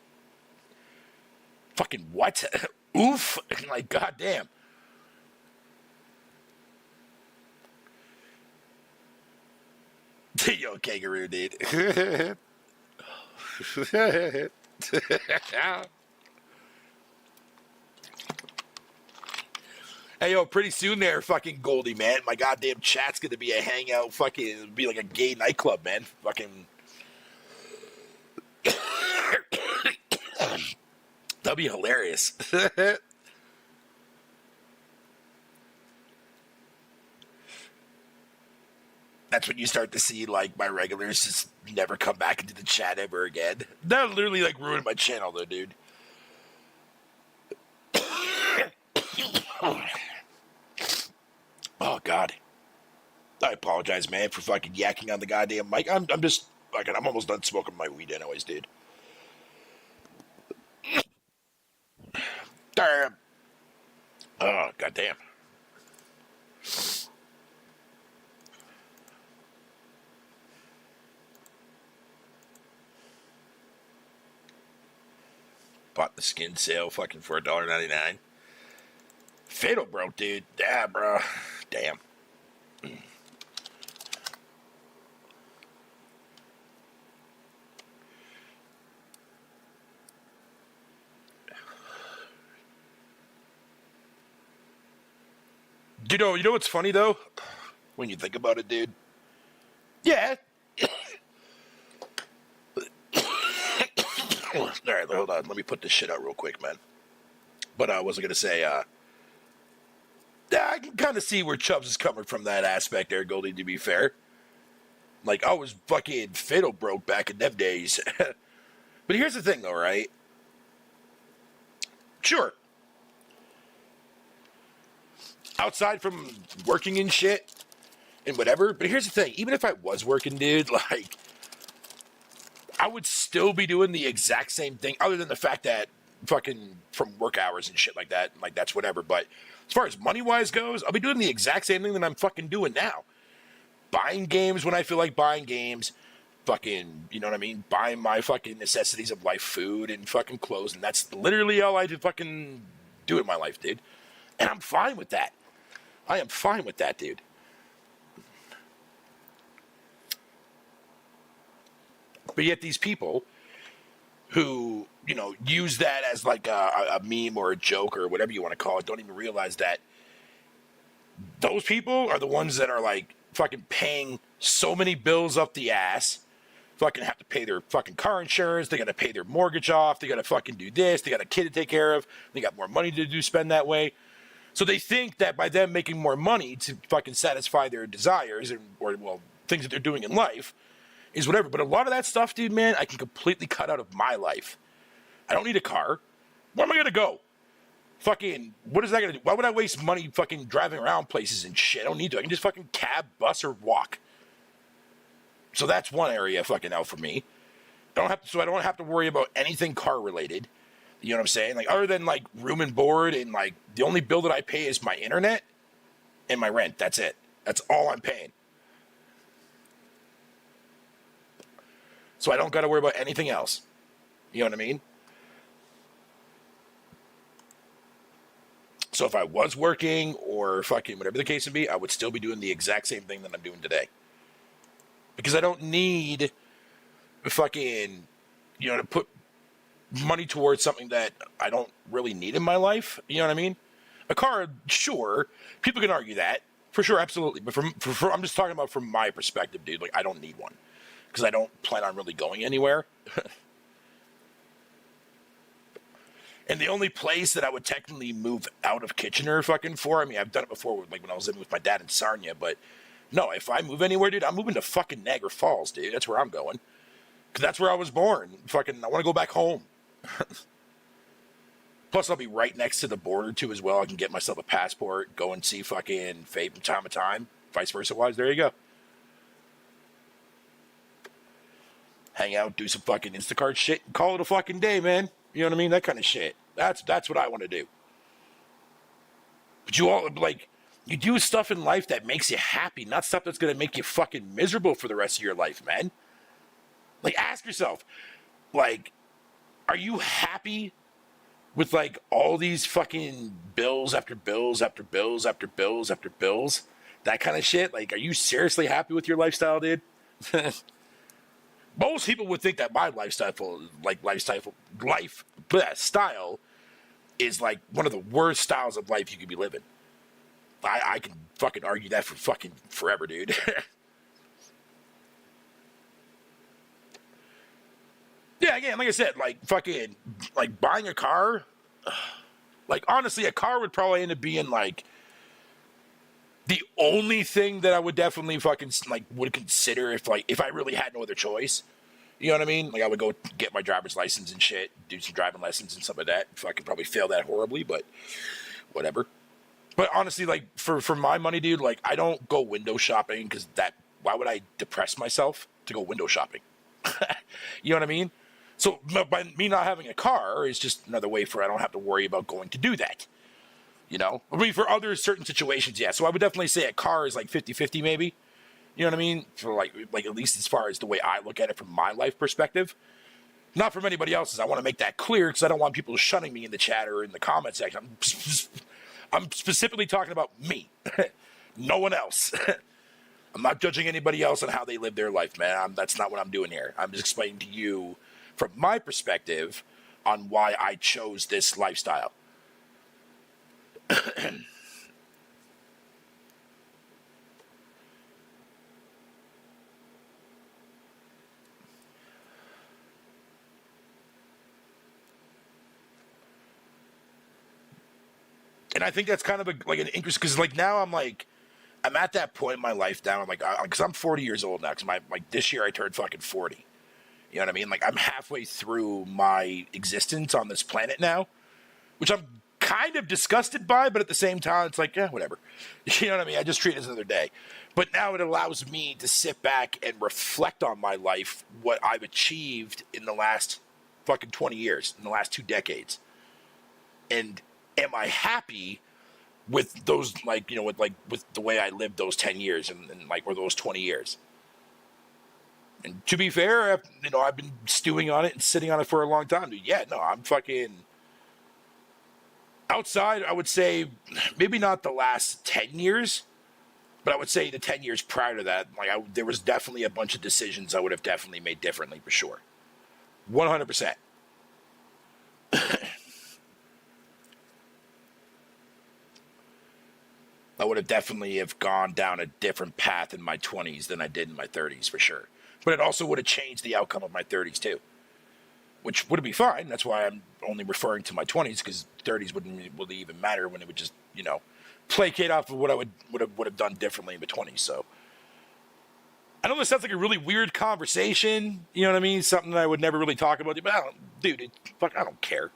Fucking what? Oof. Like, goddamn. Yo, kangaroo, dude. Hey, yo, pretty soon there, fucking Goldie, man. My goddamn chat's gonna be a hangout, fucking, it'll be like a gay nightclub, man. Fucking. That'd be hilarious. That's when you start to see, like, my regulars just never come back into the chat ever again. That literally, like, ruined my channel, though, dude. Oh, God. I apologize, man, for fucking yakking on the goddamn mic. I'm just, like, I'm almost done smoking my weed anyways, dude. Damn. Oh, goddamn. Bought the skin sale fucking for $1.99. Fatal broke, dude. Yeah, bro. Damn. You know what's funny though? When you think about it, dude. Yeah. All right, hold on. Let me put this shit out real quick, man. But I was gonna say, yeah, I can kind of see where Chubbs is coming from that aspect there, Goldie, to be fair. Like, I was fucking fiddle broke back in them days. But here's the thing, though, right? Sure. Outside from working and shit and whatever, but here's the thing. Even if I was working, dude, like, I would still be doing the exact same thing, other than the fact that fucking from work hours and shit like that, like, that's whatever. But as far as money-wise goes, I'll be doing the exact same thing that I'm fucking doing now. Buying games when I feel like buying games. Fucking, you know what I mean? Buying my fucking necessities of life, food and fucking clothes. And that's literally all I fucking do in my life, dude. And I'm fine with that. I am fine with that, dude. But yet these people who, you know, use that as like a meme or a joke or whatever you want to call it, don't even realize that those people are the ones that are like fucking paying so many bills up the ass, fucking have to pay their fucking car insurance, they got to pay their mortgage off, they got to fucking do this, they got a kid to take care of, they got more money to spend that way. So they think that by them making more money to fucking satisfy their desires and, or, well, things that they're doing in life is whatever. But a lot of that stuff, dude, man, I can completely cut out of my life. I don't need a car. Where am I going to go? Fucking, what is that going to do? Why would I waste money fucking driving around places and shit? I don't need to. I can just fucking cab, bus, or walk. So that's one area fucking out for me. I don't have to worry about anything car related. You know what I'm saying? Like, other than like room and board, and like the only bill that I pay is my internet and my rent. That's it. That's all I'm paying. So I don't got to worry about anything else. You know what I mean? So if I was working or fucking whatever the case would be, I would still be doing the exact same thing that I'm doing today. Because I don't need fucking, you know, to put money towards something that I don't really need in my life. You know what I mean? A car, sure. People can argue that. For sure, absolutely. But I'm just talking about from my perspective, dude. Like, I don't need one. Because I don't plan on really going anywhere. And the only place that I would technically move out of Kitchener fucking for, I mean, I've done it before, like when I was living with my dad in Sarnia, but no, if I move anywhere, dude, I'm moving to fucking Niagara Falls, dude. That's where I'm going. Because that's where I was born. Fucking, I want to go back home. Plus, I'll be right next to the border, too, as well. I can get myself a passport, go and see fucking Faye from time to time, vice versa wise. There you go. Hang out, do some fucking Instacart shit, and call it a fucking day, man. You know what I mean? That kind of shit. That's what I want to do. But you all, like, you do stuff in life that makes you happy, not stuff that's going to make you fucking miserable for the rest of your life, man. Like, ask yourself, like, are you happy with, like, all these fucking bills after bills after bills after bills after bills? That kind of shit? Like, are you seriously happy with your lifestyle, dude? Most people would think that my style is like one of the worst styles of life you could be living. I can fucking argue that for fucking forever, dude. Yeah, again, like I said, like fucking, like buying a car. Like honestly, a car would probably end up being like the only thing that I would definitely fucking like would consider if I really had no other choice. You know what I mean? Like I would go get my driver's license and shit, do some driving lessons and stuff like that. If I could probably fail that horribly, but whatever. But honestly, like for my money, dude, like I don't go window shopping because why would I depress myself to go window shopping? You know what I mean? So by me not having a car is just another way I don't have to worry about going to do that. You know? I mean, for other certain situations, yeah. So I would definitely say a car is like 50-50 maybe. You know what I mean? For like at least as far as the way I look at it from my life perspective. Not from anybody else's. I want to make that clear because I don't want people shunning me in the chat or in the comment section. I'm specifically talking about me. No one else. I'm not judging anybody else on how they live their life, man. That's not what I'm doing here. I'm just explaining to you from my perspective on why I chose this lifestyle. And I think that's kind of like an interest because like now I'm at that point in my life now. I'm like, because I'm 40 years old now. Because like this year I turned fucking 40. You know what I mean? Like I'm halfway through my existence on this planet now, which I'm kind of disgusted by, but at the same time, it's like, yeah, whatever. You know what I mean? I just treat it as another day. But now it allows me to sit back and reflect on my life, what I've achieved in the last fucking 20 years, in the last 2 decades. And am I happy with those, like, you know, with the way I lived those 10 years and like, or those 20 years? And to be fair, I've been stewing on it and sitting on it for a long time. Dude. Yeah, no, I'm fucking outside. I would say maybe not the last 10 years, but I would say the 10 years prior to that, like there was definitely a bunch of decisions I would have definitely made differently for sure. 100%. I would have definitely have gone down a different path in my 20s than I did in my 30s for sure. But it also would have changed the outcome of my 30s too, which would be fine. That's why I'm only referring to my 20s, because 30s wouldn't really even matter when it would just, placate off of what I would have done differently in the 20s. So I know this sounds like a really weird conversation. You know what I mean? Something that I would never really talk about. But I don't care.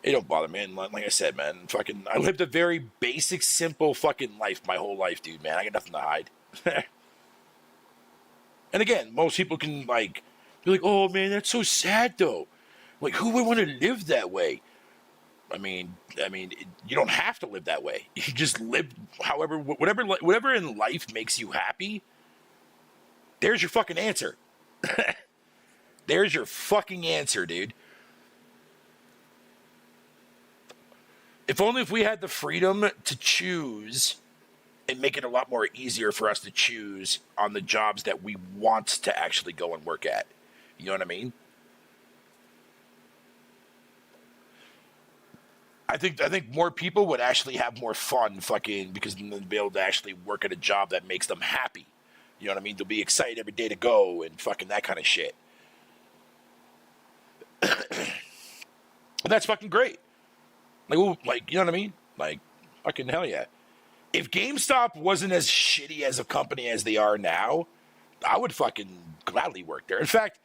It don't bother me. And like I said, man, I lived a very basic, simple fucking life my whole life, dude, man. I got nothing to hide. And again, most people can be like, oh man, that's so sad though. Like, who would want to live that way? I mean, you don't have to live that way. You just live whatever in life makes you happy. There's your fucking answer. There's your fucking answer, dude. If we had the freedom to choose and make it a lot more easier for us to choose on the jobs that we want to actually go and work at. You know what I mean? I think more people would actually have more fun because then they'll be able to actually work at a job that makes them happy. You know what I mean? They'll be excited every day to go and fucking that kind of shit. And that's fucking great. You know what I mean? Like, fucking hell yeah. If GameStop wasn't as shitty as a company as they are now, I would fucking gladly work there. In fact,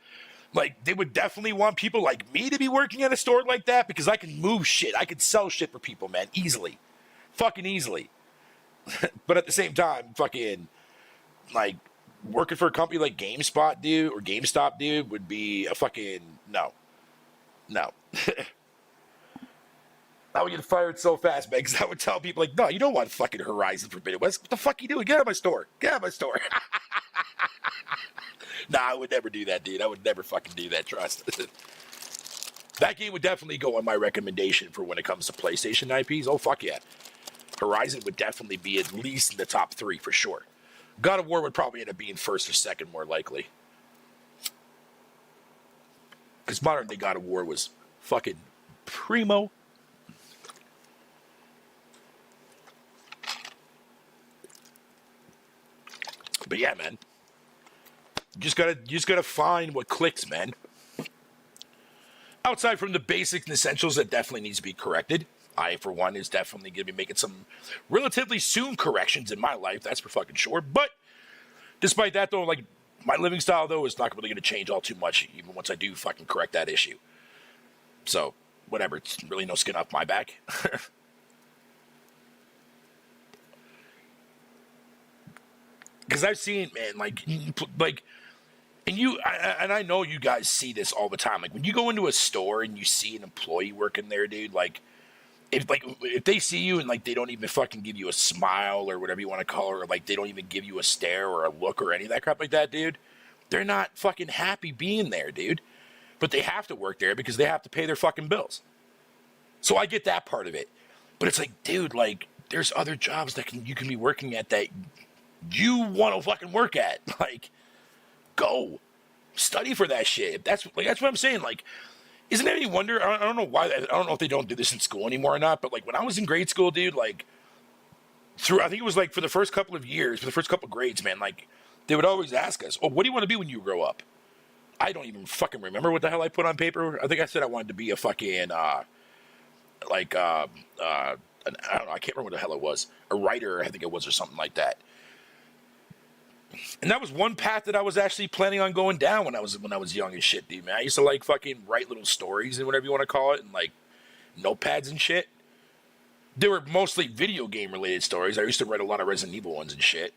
they would definitely want people like me to be working at a store like that because I can move shit. I can sell shit for people, man, easily. Fucking easily. But at the same time, fucking, working for a company like GameSpot, dude, or GameStop, dude, would be a fucking, no. I would get fired so fast, man, because I would tell people, no, you don't want fucking Horizon Forbidden West. What the fuck you doing? Get out of my store. Nah, I would never do that, dude. I would never fucking do that, trust. That game would definitely go on my recommendation for when it comes to PlayStation IPs. Oh, fuck yeah. Horizon would definitely be at least in the top 3 for sure. God of War would probably end up being first or second, more likely. Because modern day God of War was fucking primo. But yeah, man. You just gotta find what clicks, man. Outside from the basics and essentials that definitely needs to be corrected. I, for one, is definitely going to be making some relatively soon corrections in my life. That's for fucking sure. But despite that, though, my living style, though, is not really going to change all too much, even once I do fucking correct that issue. So, whatever. It's really no skin off my back. Because I've seen, man, and I know you guys see this all the time. When you go into a store and you see an employee working there, dude, if they see you and they don't even fucking give you a smile or whatever you want to call it, or they don't even give you a stare or a look or any of that crap like that, dude, they're not fucking happy being there, dude. But they have to work there because they have to pay their fucking bills. So I get that part of it. But it's dude, there's other jobs that you can be working at that you want to fucking work at. Go study for that shit. That's what I'm saying. Isn't it any wonder? I don't know why. I don't know if they don't do this in school anymore or not. But when I was in grade school, dude, I think it was for the first couple of years, for the first couple of grades, man, they would always ask us, "Oh, what do you want to be when you grow up?" I don't even fucking remember what the hell I put on paper. I think I said I wanted to be a fucking I don't know, I can't remember what the hell it was. A writer, I think it was, or something like that. And that was one path that I was actually planning on going down when I was young as shit, dude, man. I used to like fucking write little stories and whatever you want to call it, and like notepads and shit. They were mostly video game related stories. I used to write a lot of Resident Evil ones and shit.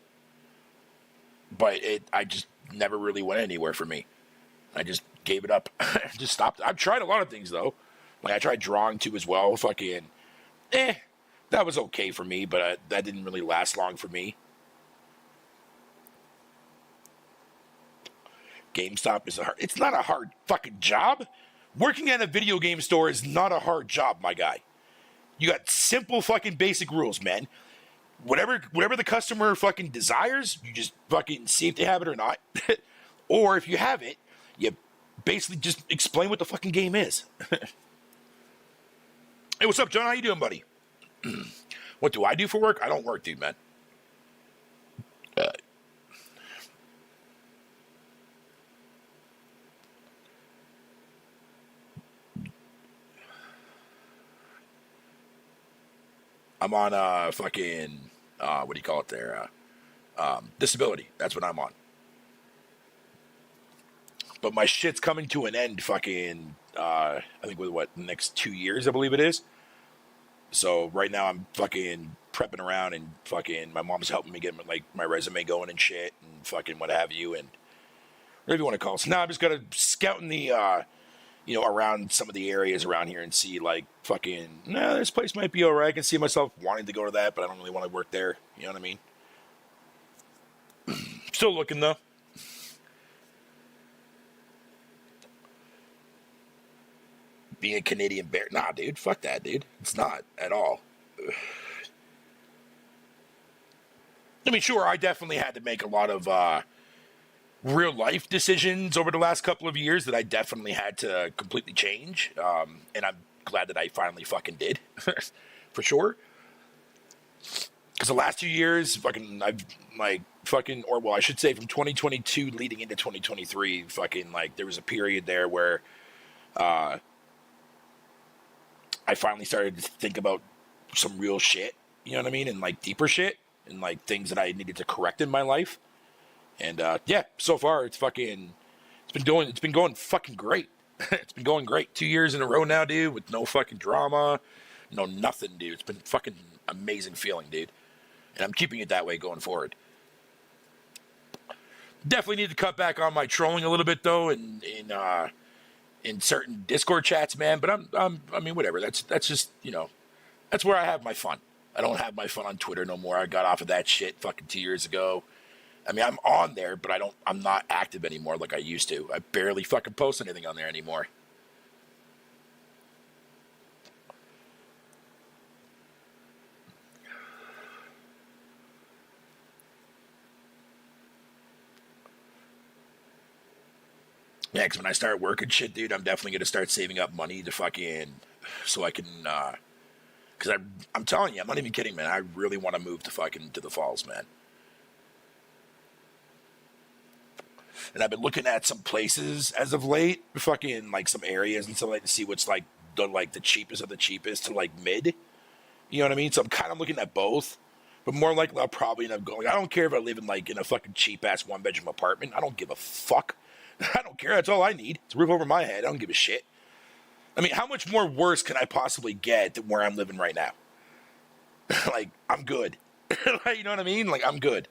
But I just never really went anywhere for me. I just gave it up. Just stopped. I've tried a lot of things though. Like I tried drawing too as well. Fucking, that was okay for me, but that didn't really last long for me. GameStop is it's not a hard fucking job. Working at a video game store is not a hard job, my guy. You got simple fucking basic rules, man. Whatever the customer fucking desires, you just fucking see if they have it or not. Or if you have it, you basically just explain what the fucking game is. Hey, what's up, John? How you doing, buddy? What do I do for work? I don't work, dude, man. I'm on fucking what do you call it there? Disability. That's what I'm on. But my shit's coming to an end. Fucking I think with the next 2 years, I believe it is. So right now I'm fucking prepping around and fucking my mom's helping me get like my resume going and shit and fucking what have you and whatever you want to call it. So now I'm just gotta scout in the around some of the areas around here and see like fucking, this place might be alright. I can see myself wanting to go to that, but I don't really want to work there. You know what I mean? Still looking though. Being a Canadian bear. Nah, dude. Fuck that, dude. It's not at all. I mean, sure, I definitely had to make a lot of real life decisions over the last couple of years that I definitely had to completely change. And I'm glad that I finally fucking did. For sure. Because the last 2 years, I should say from 2022 leading into 2023, fucking, like, there was a period there where I finally started to think about some real shit, you know what I mean? And, like, deeper shit and, like, things that I needed to correct in my life. And, so far it's been going fucking great. It's been going great. 2 years in a row now, dude, with no fucking drama, no nothing, dude. It's been fucking amazing feeling, dude. And I'm keeping it that way going forward. Definitely need to cut back on my trolling a little bit, though, in certain Discord chats, man. But I mean, whatever. That's just, that's where I have my fun. I don't have my fun on Twitter no more. I got off of that shit fucking 2 years ago. I mean, I'm on there, but I'm not active anymore like I used to. I barely fucking post anything on there anymore. Yeah, because when I start working shit, dude, I'm definitely going to start saving up money to fucking, so I can, because I'm telling you, I'm not even kidding, man. I really want to move to the Falls, man. And I've been looking at some places as of late, fucking like some areas and stuff like to see what's like the cheapest of the cheapest to like mid. You know what I mean? So I'm kind of looking at both, but more likely I'll probably end up going. I don't care if I live in a fucking cheap ass 1-bedroom apartment. I don't give a fuck. I don't care. That's all I need. It's a roof over my head. I don't give a shit. I mean, how much more worse can I possibly get than where I'm living right now? Like, I'm good. You know what I mean? Like, I'm good.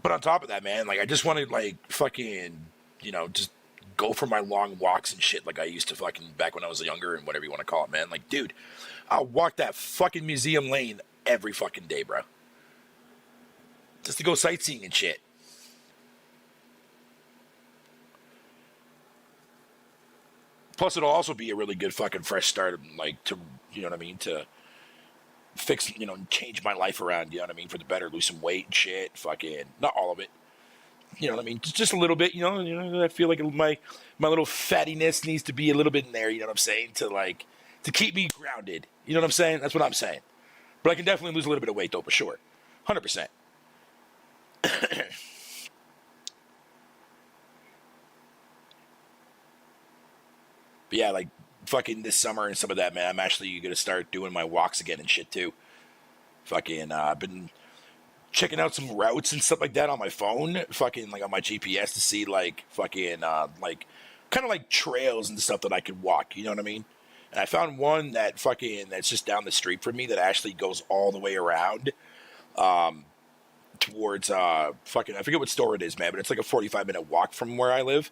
But on top of that, man, like, I just want to, like, fucking, just go for my long walks and shit like I used to fucking back when I was younger and whatever you want to call it, man. Like, dude, I'll walk that fucking museum lane every fucking day, bro. Just to go sightseeing and shit. Plus, it'll also be a really good fucking fresh start, like, to, you know what I mean, to fix, change my life around, you know what I mean, for the better, lose some weight and shit, fucking, not all of it, you know what I mean, just a little bit, I feel like my little fattiness needs to be a little bit in there, you know what I'm saying, to keep me grounded, you know what I'm saying, that's what I'm saying, but I can definitely lose a little bit of weight, though, for sure, 100%. But yeah, like fucking this summer and some of that, man, I'm actually gonna start doing my walks again and shit too. Fucking, I've been checking out some routes and stuff like that on my phone, fucking like on my GPS to see like fucking like kind of like trails and stuff that I could walk. You know what I mean? And I found one that fucking that's just down the street from me that actually goes all the way around towards fucking I forget what store it is, man, but it's like a 45-minute walk from where I live.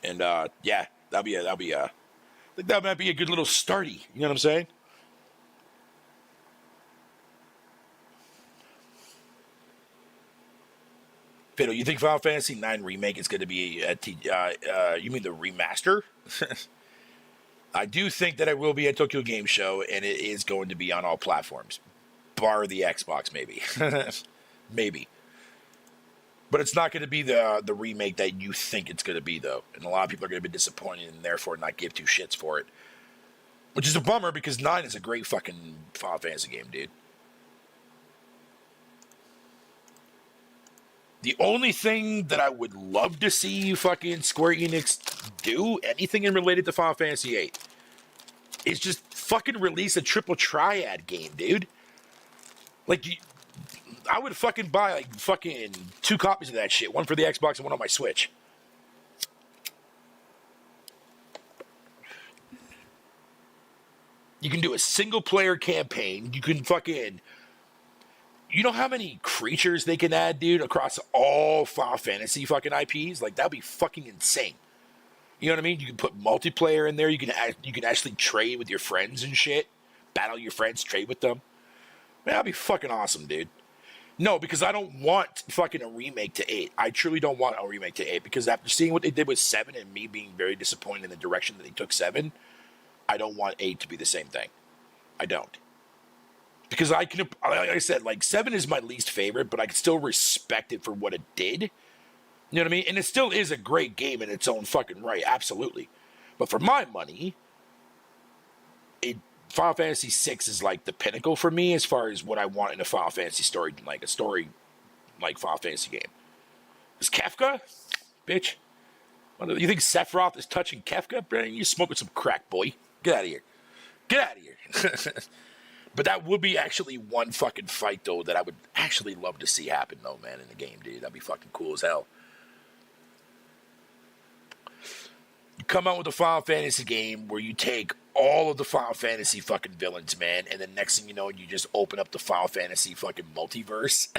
And yeah, I think that might be a good little starty. You know what I'm saying? Fiddle, you think Final Fantasy IX Remake is going to be you mean the remaster? I do think that it will be at Tokyo Game Show, and it is going to be on all platforms, bar the Xbox, maybe. Maybe. But it's not going to be the remake that you think it's going to be, though. And a lot of people are going to be disappointed and therefore not give two shits for it. Which is a bummer, because 9 is a great fucking Final Fantasy game, dude. The only thing that I would love to see fucking Square Enix do, anything related to Final Fantasy VIII, is just fucking release a triple triad game, dude. Like, I would fucking buy like fucking 2 copies of that shit, one for the Xbox and one on my Switch. You can do a single player campaign. You can fucking... You know how many creatures they can add, dude, across all Final Fantasy fucking IPs? Like, that'd be fucking insane. You know what I mean? You can put multiplayer in there. You can actually trade with your friends and shit. Battle your friends, trade with them. Man, that'd be fucking awesome, dude. No, because I don't want fucking a remake to 8. I truly don't want a remake to 8, because after seeing what they did with 7 and me being very disappointed in the direction that they took 7, I don't want 8 to be the same thing. I don't. Because I can, like I said, like 7 is my least favorite, but I can still respect it for what it did. You know what I mean? And it still is a great game in its own fucking right, absolutely. But for my money, Final Fantasy VI is like the pinnacle for me as far as what I want in a Final Fantasy story, like a story like Final Fantasy game. Is Kefka? Bitch. You think Sephiroth is touching Kefka? Bro, you smoking some crack, boy. Get out of here. Get out of here. But that would be actually one fucking fight, though, that I would actually love to see happen, though, man, in the game, dude. That'd be fucking cool as hell. You come out with a Final Fantasy game where you take all of the Final Fantasy fucking villains, man, and then next thing you know, you just open up the Final Fantasy fucking multiverse.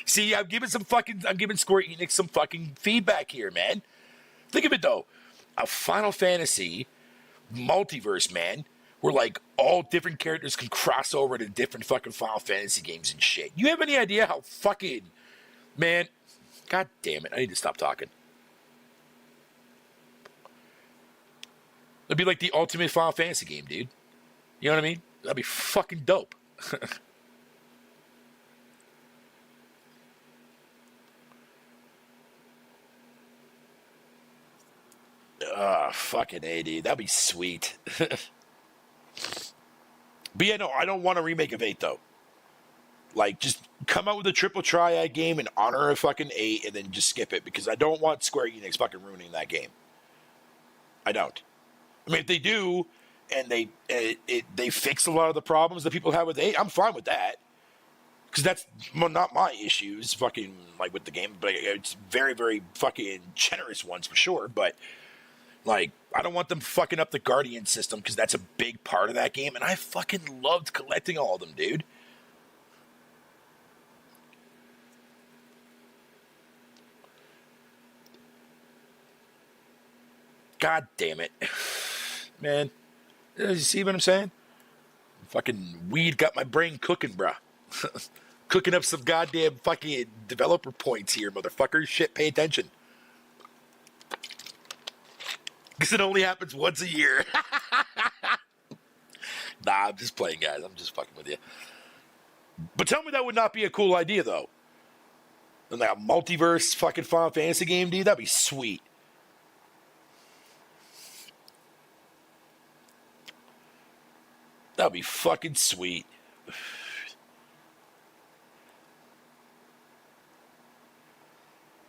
See, I'm giving Square Enix some fucking feedback here, man. Think of it, though. A Final Fantasy multiverse, man, where like all different characters can cross over to different fucking Final Fantasy games and shit. You have any idea how fucking, man, god damn it, I need to stop talking. It'd be like the ultimate Final Fantasy game, dude. You know what I mean? That'd be fucking dope. Fucking A, dude. That'd be sweet. But yeah, no, I don't want a remake of 8, though. Like, just come out with a triple triad game and honor a fucking 8 and then just skip it, because I don't want Square Enix fucking ruining that game. I don't. I mean, if they do, and they fix a lot of the problems that people have with 8, I'm fine with that. Because that's not my issues, fucking, like, with the game. But it's very, very fucking generous ones, for sure. But, like, I don't want them fucking up the Guardian system, because that's a big part of that game. And I fucking loved collecting all of them, dude. God damn it. Man. You see what I'm saying? Fucking weed got my brain cooking, bruh. Cooking up some goddamn fucking developer points here, motherfuckers. Shit, pay attention. Because it only happens once a year. Nah, I'm just playing, guys. I'm just fucking with you. But tell me that would not be a cool idea, though. And like a multiverse fucking Final Fantasy game, dude, that'd be sweet. That'd be fucking sweet.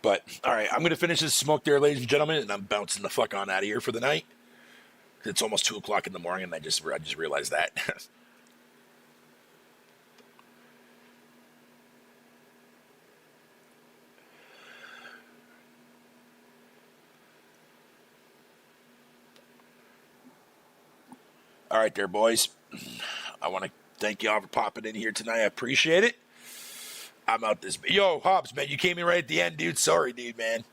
But But all right, I'm going to finish this smoke there, ladies and gentlemen, and I'm bouncing the fuck on out of here for the night. It's almost 2:00 in the morning, and I just realized that. All right, there, boys. I want to thank y'all for popping in here tonight. I appreciate it. I'm out this. Yo, Hobbs, man, you came in right at the end, dude. Sorry, dude, man.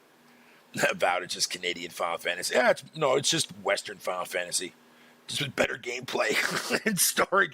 About it's just Canadian Final Fantasy. Yeah, it's just Western Final Fantasy, just with better gameplay and story.